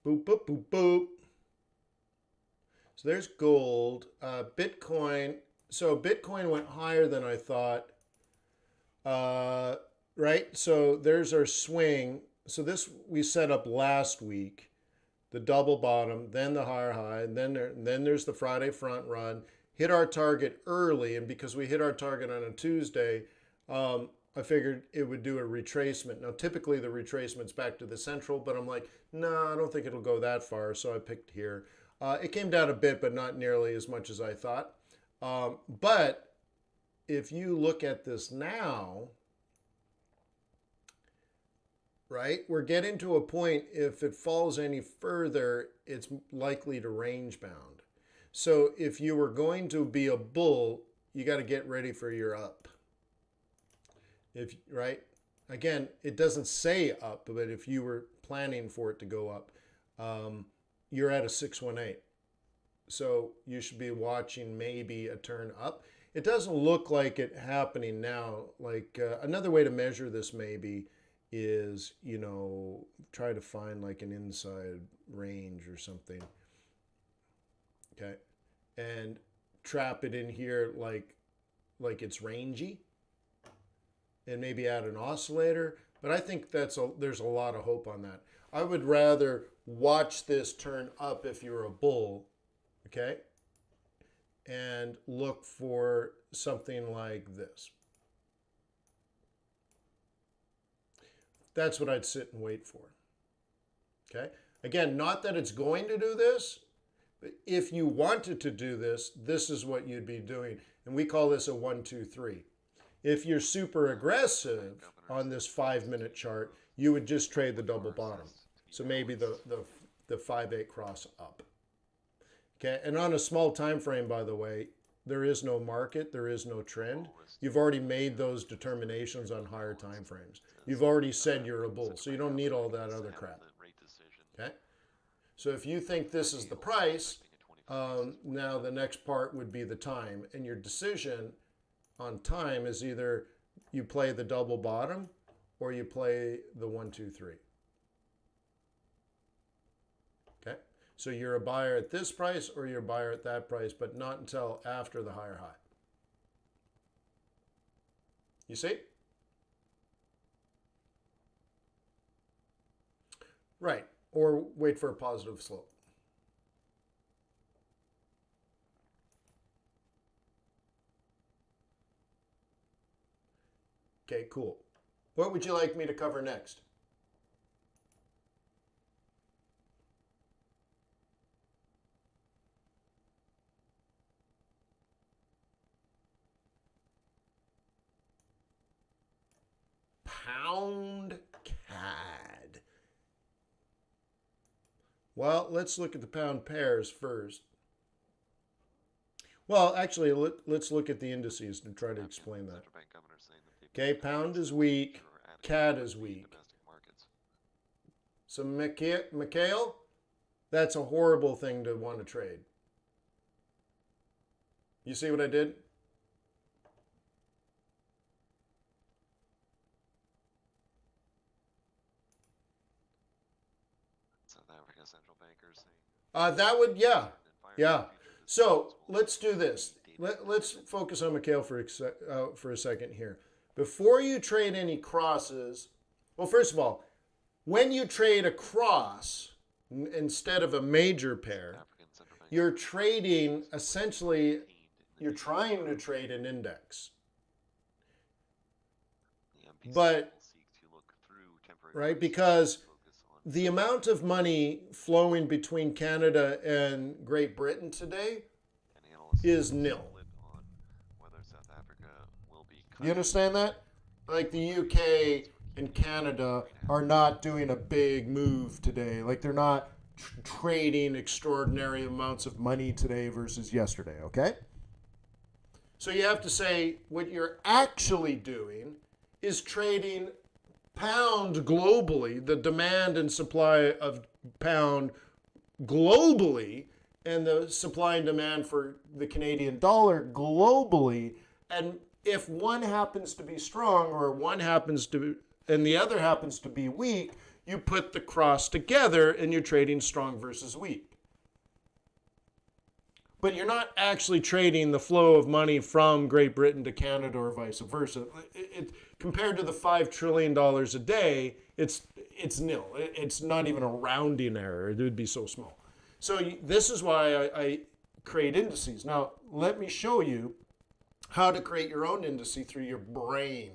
Boop, boop, boop, boop. So there's gold. Bitcoin. So Bitcoin went higher than I thought. Right? So there's our swing. So this we set up last week. The double bottom, then the higher high, and then there's the Friday front run. Hit our target early, and because we hit our target on a Tuesday, I figured it would do a retracement. Now, typically the retracement's back to the central, but I'm like, no, I don't think it'll go that far, so I picked here. It came down a bit, but not nearly as much as I thought. But if you look at this now, right, we're getting to a point, if it falls any further, it's likely to range bound. So if you were going to be a bull, you got to get ready for your up. Right? Again, it doesn't say up, but if you were planning for it to go up, you're at a 618. So you should be watching maybe a turn up. It doesn't look like it happening now. Like another way to measure this maybe is, try to find like an inside range or something. Okay. And trap it in here like it's rangy. And maybe add an oscillator, but I think there's a lot of hope on that. I would rather watch this turn up if you're a bull, okay? And look for something like this. That's what I'd sit and wait for, okay? Again, not that it's going to do this, but if you wanted to do this, this is what you'd be doing. And we call this a 1, 2, 3. If you're super aggressive on this 5-minute chart, you would just trade the double bottom. So maybe the 5-8 cross up. Okay, and on a small time frame, by the way, there is no market, there is no trend. You've already made those determinations on higher time frames. You've already said you're a bull, so you don't need all that other crap. Okay, so if you think this is the price, now the next part would be the time, and your decision on time is either you play the double bottom or you play the 1, 2, 3. Okay, so you're a buyer at this price or you're a buyer at that price, but not until after the higher high. You see? Right, or wait for a positive slope. Okay, cool. What would you like me to cover next? Pound CAD. Well, let's look at the pound pairs first. Well, actually, let's look at the indices and try to explain that. Okay, pound is weak, CAD is weak. So, Mikhail, that's a horrible thing to want to trade. You see what I did? South Africa central bankers saying Yeah. So let's do this. Let's focus on Mikhail for a second here. Before you trade any crosses, well, first of all, when you trade a cross instead of a major pair, you're trading essentially, you're trying to trade an index. But, right, because the amount of money flowing between Canada and Great Britain today is nil. You understand that? Like the UK and Canada are not doing a big move today. Like they're not trading extraordinary amounts of money today versus yesterday, okay? So you have to say what you're actually doing is trading pound globally, the demand and supply of pound globally, and the supply and demand for the Canadian dollar globally. And if one happens to be strong or one happens to, and the other happens to be weak, you put the cross together and you're trading strong versus weak. But you're not actually trading the flow of money from Great Britain to Canada or vice versa. Compared to the $5 trillion a day, it's nil. It's not even a rounding error. It would be so small. So this is why I create indices. Now, let me show you how to create your own indice through your brain.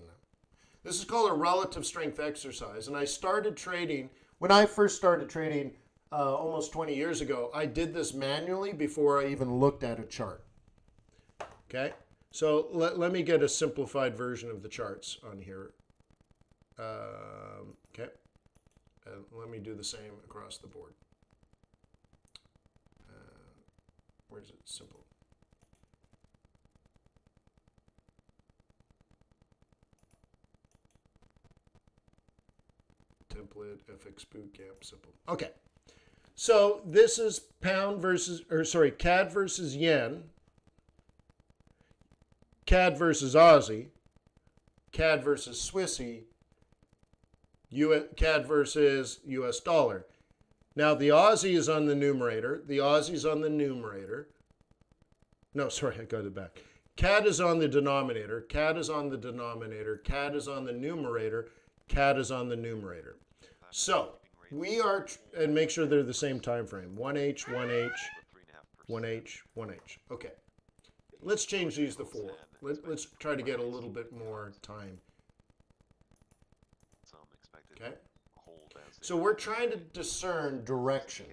This is called a relative strength exercise. And I started trading, when I first started trading almost 20 years ago, I did this manually before I even looked at a chart. Okay? So let me get a simplified version of the charts on here. Okay? Let me do the same across the board. Where's it? Simple. Template, FX Bootcamp, simple. Okay. So this is CAD versus yen, CAD versus Aussie, CAD versus Swissy, CAD versus US dollar. Now the Aussie is on the numerator, the Aussie's on the numerator. No, sorry, I got it back. CAD is on the denominator, CAD is on the denominator, CAD is on the numerator, CAD is on the numerator. So we are, and make sure they're the same time frame. 1H, 1H, 1H, 1H. Okay. Let's change these to 4. Let's try to get a little bit more time. Okay. So we're trying to discern direction.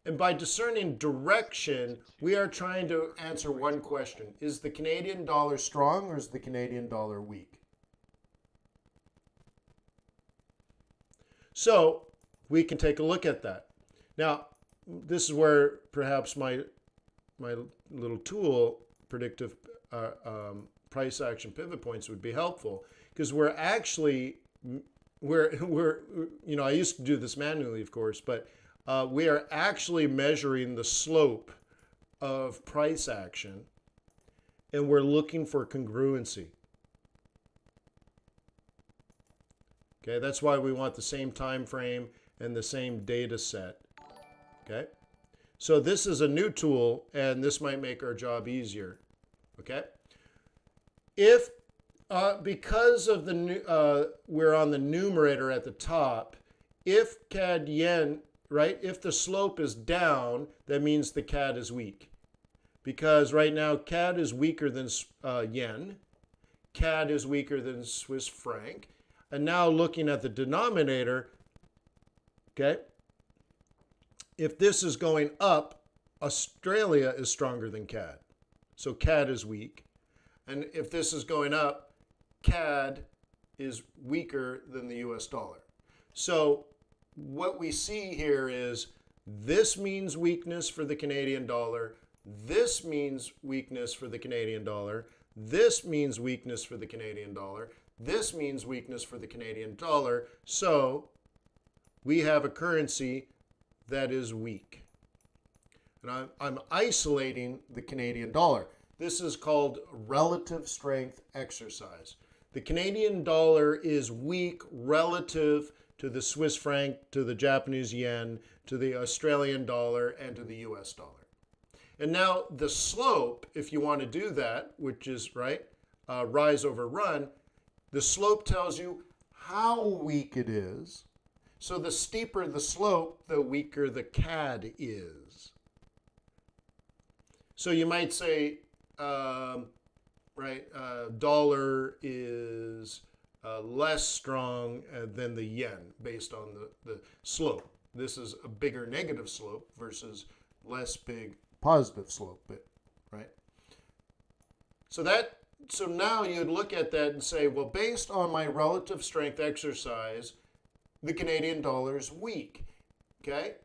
And by discerning direction, we are trying to answer one question. Is the Canadian dollar strong or is the Canadian dollar weak? So we can take a look at that. Now, this is where perhaps my little tool, predictive price action pivot points, would be helpful, because we're actually, I used to do this manually, of course, but we are actually measuring the slope of price action, and we're looking for congruency. Okay, that's why we want the same time frame and the same data set. Okay, so this is a new tool, and this might make our job easier. Okay, if because of the we're on the numerator at the top, if CAD yen, right, if the slope is down, that means the CAD is weak, because right now CAD is weaker than yen, CAD is weaker than Swiss franc. And now looking at the denominator, okay, if this is going up, Australia is stronger than CAD. So CAD is weak. And if this is going up, CAD is weaker than the US dollar. So what we see here is this means weakness for the Canadian dollar. This means weakness for the Canadian dollar. This means weakness for the Canadian dollar. This means weakness for the Canadian dollar. So we have a currency that is weak. And I'm isolating the Canadian dollar. This is called relative strength exercise. The Canadian dollar is weak relative to the Swiss franc, to the Japanese yen, to the Australian dollar, and to the US dollar. And now the slope, if you want to do that, which is, right, rise over run, the slope tells you how weak it is. So the steeper the slope, the weaker the CAD is. So you might say, dollar is less strong than the yen based on the slope. This is a bigger negative slope versus less big positive slope, right? So now you'd look at that and say, well, based on my relative strength exercise, the Canadian dollar is weak. Okay?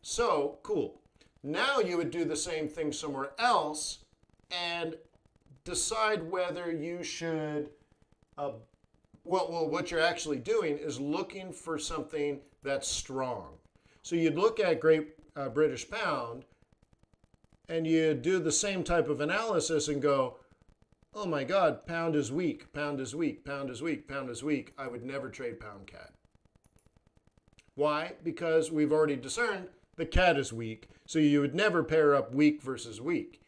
So, cool. Now you would do the same thing somewhere else and decide whether you should, what you're actually doing is looking for something that's strong. So you'd look at Great British Pound and you do the same type of analysis and go, oh my God, pound is weak, pound is weak, pound is weak, pound is weak, I would never trade pound CAD. Why? Because we've already discerned the CAD is weak, so you would never pair up weak versus weak.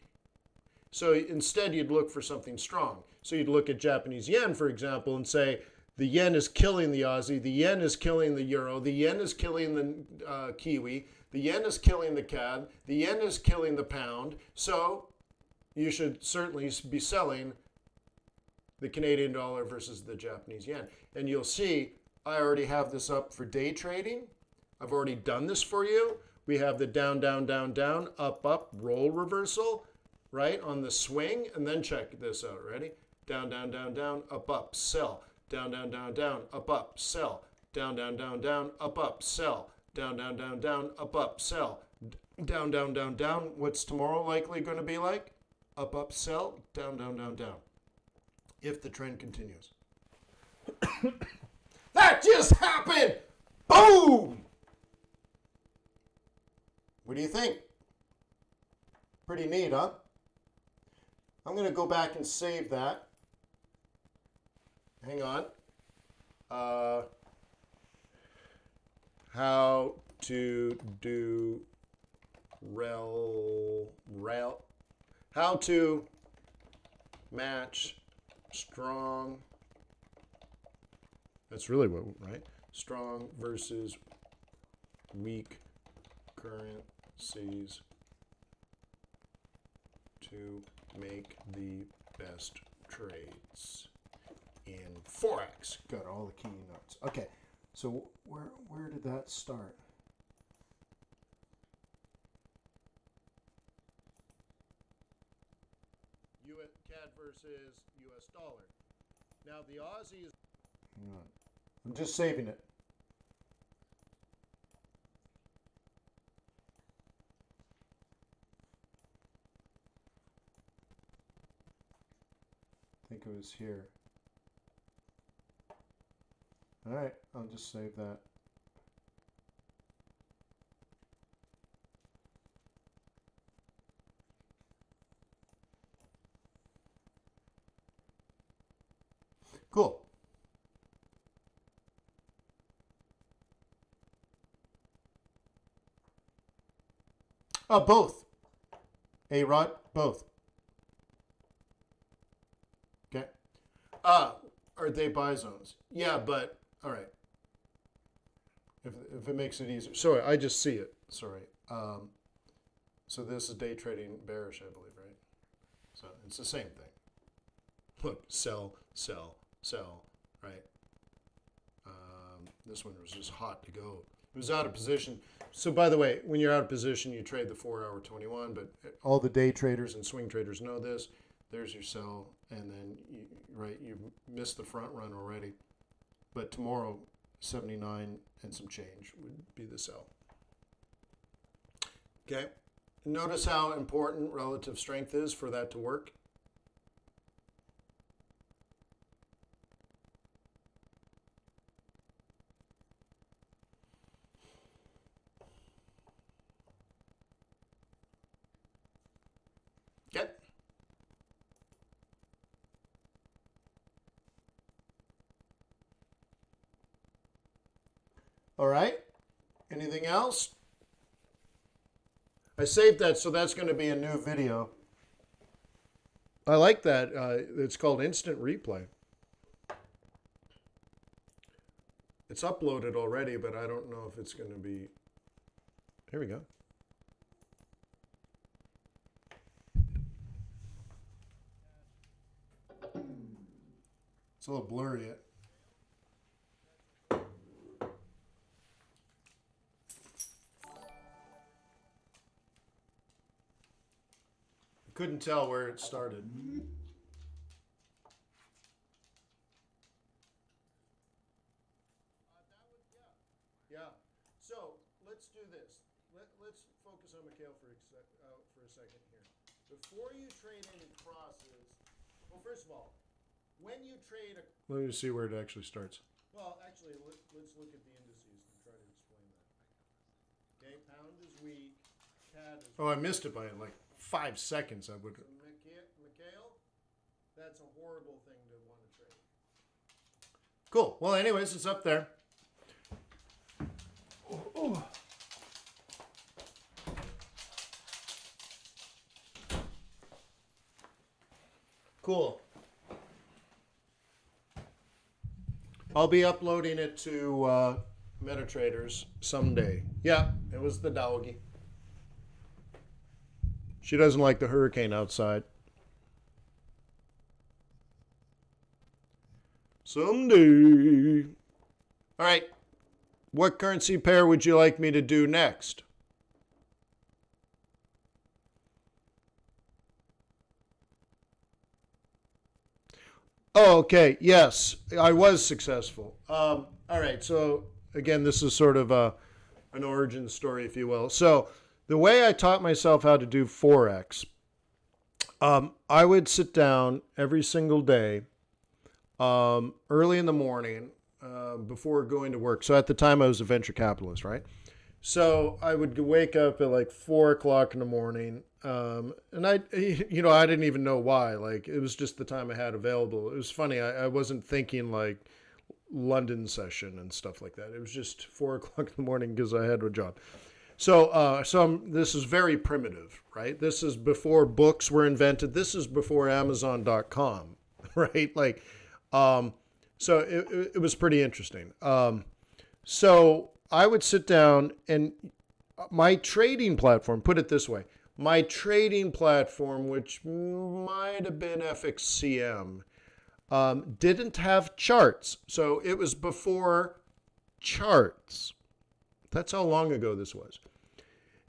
So instead, you'd look for something strong. So you'd look at Japanese yen, for example, and say, the yen is killing the Aussie, the yen is killing the euro, the yen is killing the Kiwi, the yen is killing the CAD, the yen is killing the pound. So you should certainly be selling the Canadian dollar versus the Japanese yen. And you'll see, I already have this up for day trading. I've already done this for you. We have the down, down, down, down, up, up, roll reversal, right, on the swing. And then check this out. Ready? Down, down, down, down, up, up, sell. Down, down, down, down, up, up, sell. Down, down, down, down, up, up, sell. Down, down, down, down, up, up, sell. Down, down, down, down. What's tomorrow likely going to be like? Up, up, sell. Down, down, down, down. If the trend continues. That just happened! Boom! What do you think? Pretty neat, huh? I'm going to go back and save that. Hang on. How to do how to match strong, that's really what, right? Strong versus weak currencies to make the best trades in Forex. Got all the key notes. Okay, so where did that start? CAD versus US dollar. Now the Aussie is. Hang on. I'm just saving it. I think it was here. All right, I'll just save that. Cool. Both. A-Rod, both. Okay. Are they buy zones? Yeah, but, all right. If it makes it easier. Sorry, I just see it. Sorry. So this is day trading bearish, I believe, right? So it's the same thing. Look, sell, sell, sell, right? This one was just hot to go. It was out of position. So by the way, when you're out of position, you trade the 4-hour 21, but all the day traders and swing traders know this. There's your sell, and then, you missed the front run already. But tomorrow, 79 and some change would be the sell. Okay? Notice how important relative strength is for that to work. Okay. All right. Anything else? I saved that, so that's going to be a new video. I like that. It's called Instant Replay. It's uploaded already, but I don't know if it's going to be... Here we go. It's a little blurry yet. Couldn't tell where it started. Yeah. So let's do this. Let's focus on Mikhail for a second here. Before you trade any crosses, well, first of all, when you trade a... Let me see where it actually starts. Well, actually, let's look at the indices and try to explain that. Okay, pound is weak, CAD is weak. Oh, I missed it by like 5 seconds. I would. So Mikhail, that's a Cool. Well, anyways, it's up there. Cool. I'll be uploading it to MetaTraders someday. Yeah, it was the doggy. She doesn't like the hurricane outside. Someday. All right. What currency pair would you like me to do next? Oh, okay. Yes, I was successful. All right. So again, this is sort of an origin story, if you will. So the way I taught myself how to do Forex, I would sit down every single day, early in the morning, before going to work. So at the time, I was a venture capitalist, right? So I would wake up at like 4 o'clock in the morning. And I didn't even know why. Like, it was just the time I had available. It was funny. I wasn't thinking like London session and stuff like that. It was just 4 o'clock in the morning because I had a job. So, this is very primitive, right? This is before books were invented. This is before Amazon.com, right? Like, so it was pretty interesting. So I would sit down and my trading platform, put it this way, my trading platform, which might have been FXCM, didn't have charts. So it was before charts. That's how long ago this was.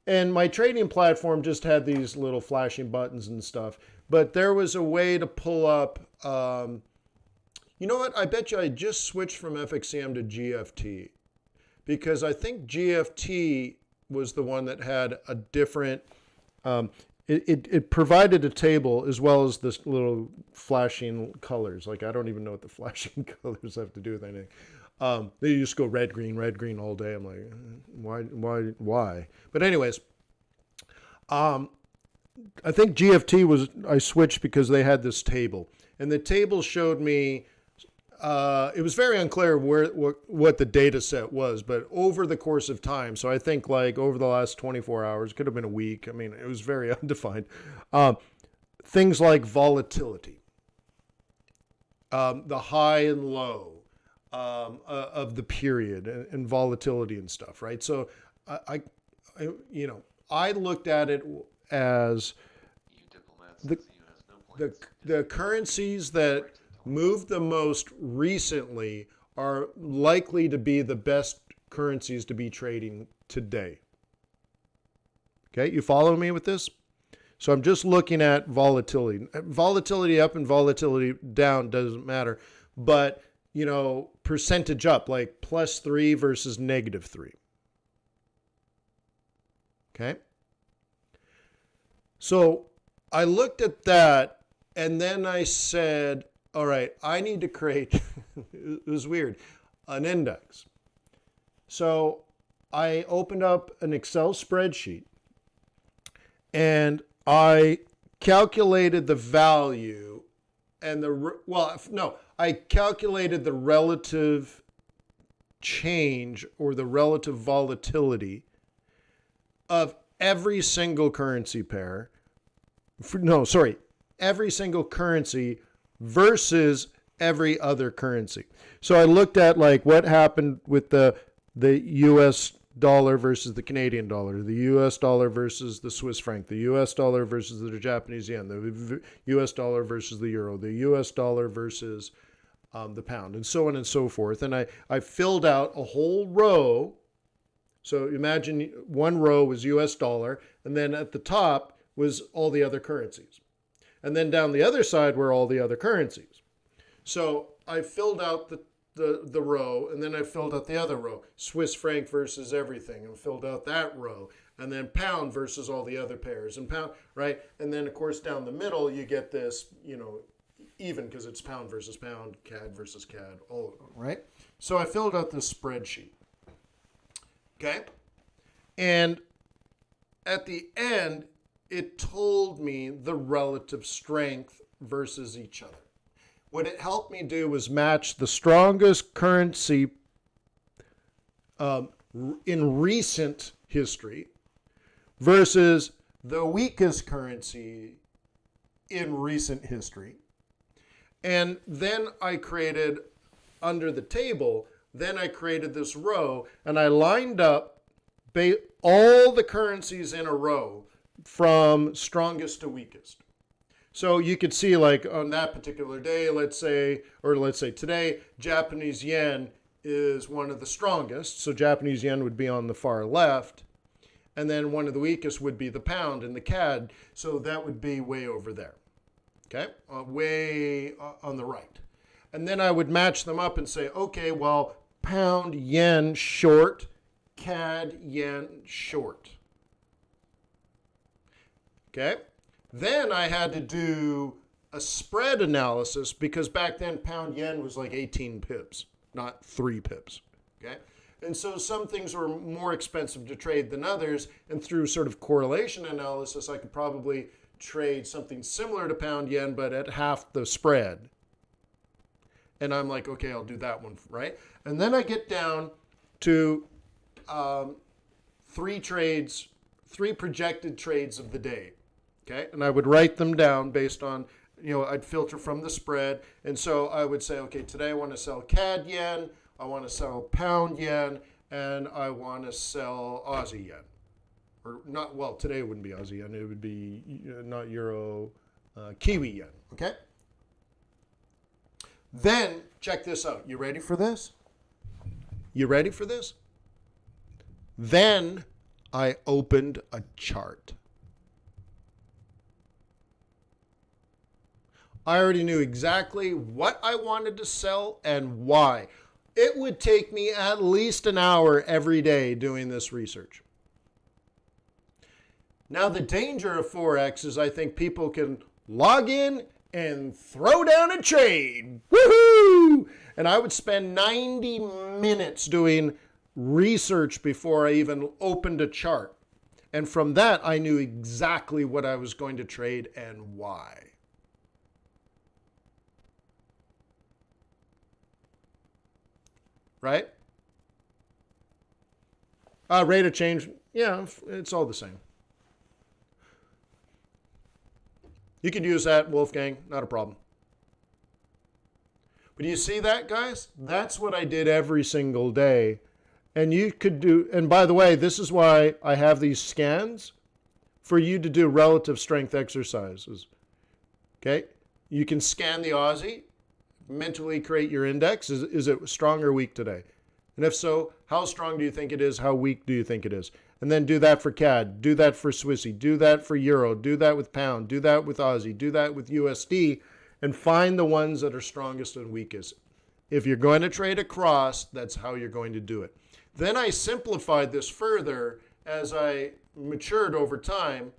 And my trading platform just had these little flashing buttons and stuff. But there was a way to pull up, you know what? I bet you I just switched from FXCM to GFT. Because I think GFT was the one that had a different, it provided a table as well as this little flashing colors. Like, I don't even know what the flashing colors have to do with anything. They just go red, green all day. I'm like, why? But anyways, I think GFT I switched because they had this table. And the table showed me, it was very unclear what the data set was, but over the course of time, so I think like over the last 24 hours, could have been a week. I mean, it was very undefined. Things like volatility, the high and low of the period and volatility and stuff, right? So I looked at it as the currencies that moved the most recently are likely to be the best currencies to be trading today. Okay, you follow me with this? So I'm just looking at volatility. Volatility up and volatility down doesn't matter. But, percentage up, like +3 versus -3. Okay? So I looked at that and then I said, all right, I need to create, it was weird, an index. So I opened up an Excel spreadsheet and I calculated the value and I calculated the relative change or the relative volatility of every single currency pair. Every single currency versus every other currency. So I looked at like what happened with the US dollar versus the Canadian dollar, the US dollar versus the Swiss franc, the US dollar versus the Japanese yen, the US dollar versus the euro, the US dollar versus the pound, and so on and so forth. And I filled out a whole row. So imagine one row was US dollar, and then at the top was all the other currencies. And then down the other side were all the other currencies. So I filled out the row, and then I filled out the other row, Swiss franc versus everything, and filled out that row, and then pound versus all the other pairs, and pound, right? And then, of course, down the middle, you get this, even because it's pound versus pound, CAD versus CAD, all right? So I filled out this spreadsheet, okay? And at the end, it told me the relative strength versus each other. What it helped me do was match the strongest currency in recent history versus the weakest currency in recent history. And then I created under the table, then I created this row and I lined up all the currencies in a row from strongest to weakest. So you could see like on that particular day, let's say today, Japanese yen is one of the strongest. So Japanese yen would be on the far left. And then one of the weakest would be the pound and the CAD. So that would be way over there. Okay, way on the right. And then I would match them up and say, okay, well, pound yen short, CAD yen short. Okay, then I had to do a spread analysis because back then pound yen was like 18 pips, not 3 pips. Okay, and so some things were more expensive to trade than others, and through sort of correlation analysis, I could probably trade something similar to pound yen, but at half the spread. And I'm like, okay, I'll do that one, right? And then I get down to 3 projected trades of the day, okay? And I would write them down based on, I'd filter from the spread. And so I would say, okay, today I want to sell CAD yen, I want to sell pound yen, and I want to sell Aussie yen. Or not, well, today it wouldn't be Aussie yen, it would be not euro, Kiwi yen, okay? Then, check this out. You ready for this? You ready for this? Then I opened a chart. I already knew exactly what I wanted to sell and why. It would take me at least an hour every day doing this research. Now, the danger of Forex is I think people can log in and throw down a trade. Woohoo! And I would spend 90 minutes doing research before I even opened a chart. And from that, I knew exactly what I was going to trade and why. Right? Rate of change, yeah, it's all the same. You could use that, Wolfgang, not a problem. But you see that, guys? That's what I did every single day. And you could do, and by the way, this is why I have these scans for you to do relative strength exercises. Okay? You can scan the Aussie, mentally create your index. Is it strong or weak today? And if so, how strong do you think it is? How weak do you think it is? And then do that for CAD, do that for Swissy, do that for Euro, do that with Pound, do that with Aussie, do that with USD, and find the ones that are strongest and weakest. If you're going to trade across, that's how you're going to do it. Then I simplified this further as I matured over time.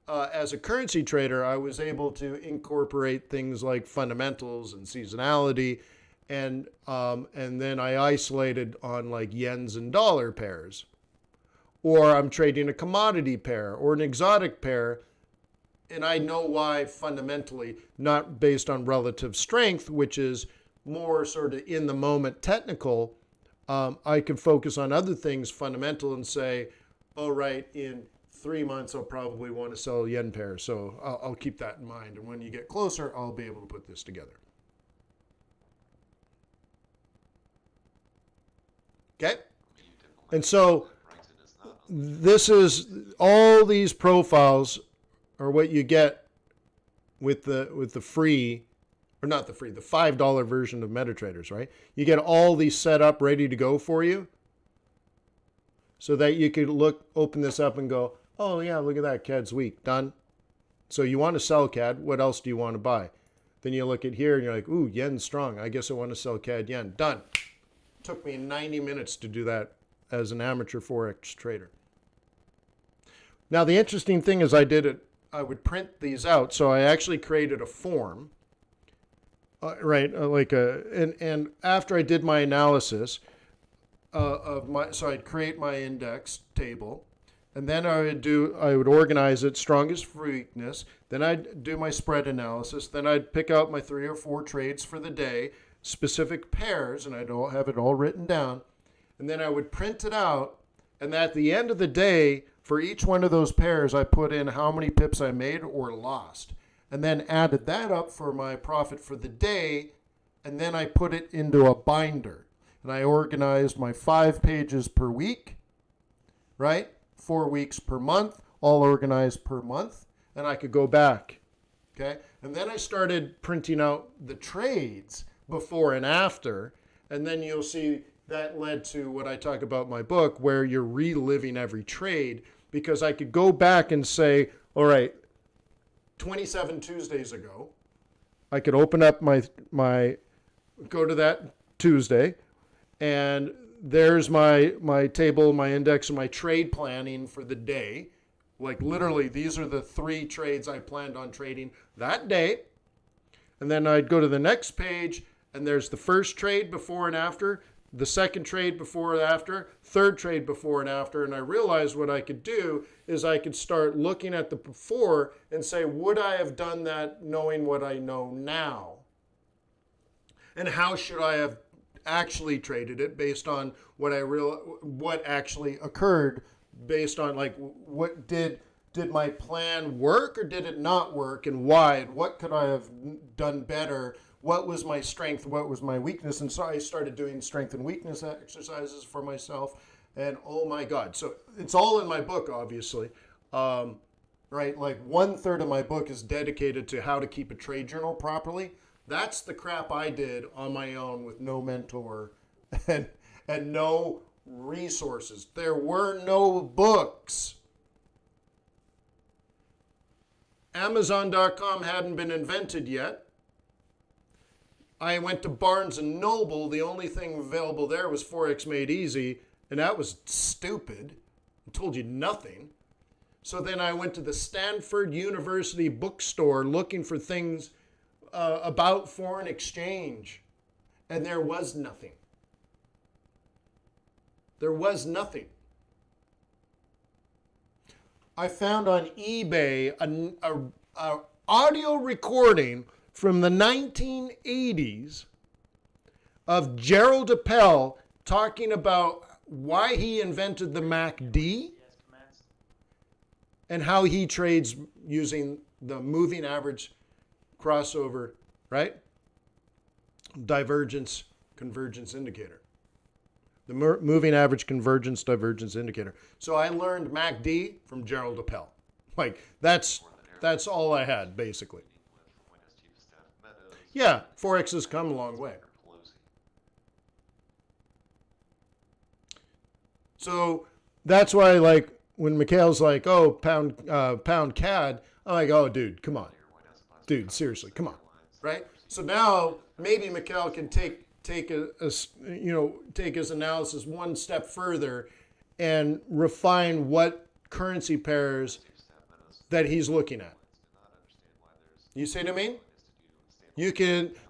As a currency trader, I was able to incorporate things like fundamentals and seasonality, and then I isolated on like yens and dollar pairs. Or I'm trading a commodity pair or an exotic pair, and I know why fundamentally, not based on relative strength, which is more sort of in the moment technical. I can focus on other things fundamental and say, oh, right, in 3 months, I'll probably want to sell a yen pair. So I'll keep that in mind. And when you get closer, I'll be able to put this together. Okay? And so this is, all these profiles are what you get with the free, or not the free, the $5 version of MetaTraders, right? You get all these set up ready to go for you so that you could open this up and go, oh yeah, look at that, CAD's weak, done. So you want to sell CAD, what else do you want to buy? Then you look at here and you're like, ooh, yen's strong, I guess I want to sell CAD yen, done. Took me 90 minutes to do that as an amateur Forex trader. Now the interesting thing is I would print these out, so I actually created a form, and after I did my analysis so I'd create my index table, And then I would organize it strongest for weakness. Then I'd do my spread analysis. Then I'd pick out my 3 or 4 trades for the day, specific pairs, and I'd have it all written down. And then I would print it out. And at the end of the day, for each one of those pairs, I put in how many pips I made or lost. And then added that up for my profit for the day. And then I put it into a binder. And I organized my 5 pages per week, right? 4 weeks per month, all organized per month. And I could go back, okay? And then I started printing out the trades before and after. And then you'll see that led to what I talk about in my book, where you're reliving every trade, because I could go back and say, all right, 27 Tuesdays ago, I could open up my go to that Tuesday, and there's my table, my index, and my trade planning for the day. Like literally, these are the 3 trades I planned on trading that day. And then I'd go to the next page, and there's the first trade before and after, the second trade before and after, third trade before and after. And I realized what I could do is I could start looking at the before and say, would I have done that knowing what I know now? And how should I have actually traded it based on what actually occurred, based on like what did my plan work or did it not work, and why, and what could I have done better? What was my strength? What was my weakness? And so I started doing strength and weakness exercises for myself. And oh my God. So it's all in my book, obviously. Right? Like 1/3 of my book is dedicated to how to keep a trade journal properly. That's the crap I did on my own with no mentor and no resources. There were no books. Amazon.com hadn't been invented yet. I went to Barnes & Noble. The only thing available there was Forex Made Easy, and that was stupid. It told you nothing. So then I went to the Stanford University bookstore looking for things about foreign exchange, and there was nothing. There was nothing. I found on eBay an audio recording from the 1980s of Gerald Appel talking about why he invented the MACD and how he trades using the moving average crossover, right? Divergence, convergence indicator. The moving average convergence, divergence indicator. So I learned MACD from Gerald Appel. Like, that's all I had, basically. Yeah, Forex has come a long way. So that's why, like, when Mikhail's like, oh, pound CAD, I'm like, oh, dude, come on. Dude, seriously, come on, right? So now maybe Mikhail can take his analysis one step further and refine what currency pairs that he's looking at. You see what I mean?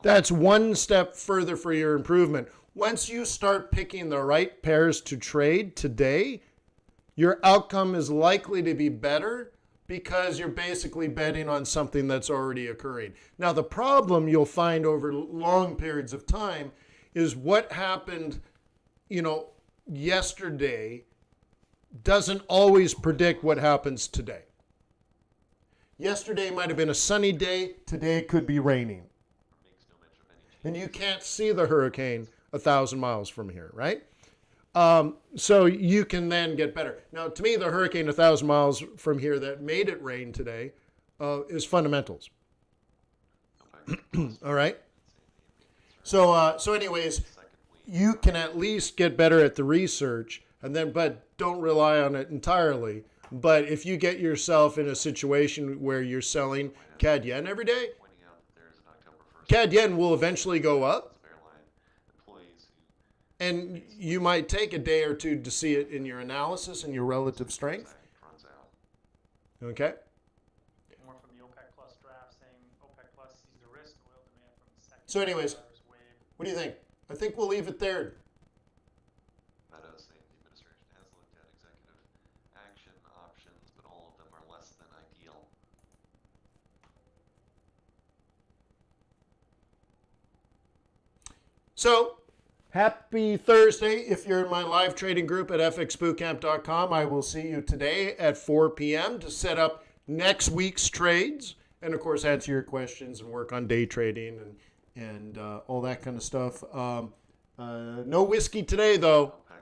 That's one step further for your improvement. Once you start picking the right pairs to trade today, your outcome is likely to be better because you're basically betting on something that's already occurring. Now, the problem you'll find over long periods of time is what happened, yesterday doesn't always predict what happens today. Yesterday might have been a sunny day. Today it could be raining. And you can't see the hurricane 1,000 miles from here, right? So you can then get better. Now, to me, the hurricane 1,000 miles from here that made it rain today is fundamentals. All right? So anyways, you can at least get better at the research, but don't rely on it entirely. But if you get yourself in a situation where you're selling CAD yen every day, CAD yen will eventually go up. And you might take a day or two to see it in your analysis and your relative strength. Okay? More from the OPEC Plus draft saying OPEC Plus sees the risk of oil demand from the second. So anyways, what do you think? I think we'll leave it there. Meadows saying the administration has looked at executive action So, happy Thursday. If you're in my live trading group at fxbootcamp.com, I will see you today at 4 p.m. to set up next week's trades. And, of course, answer your questions and work on day trading and all that kind of stuff. No whiskey today, though. OPEC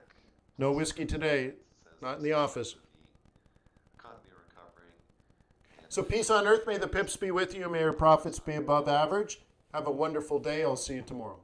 No whiskey today. says Not in the office. the economy recovering. And So peace on earth. May the pips be with you. May your profits be above average. Have a wonderful day. I'll see you tomorrow.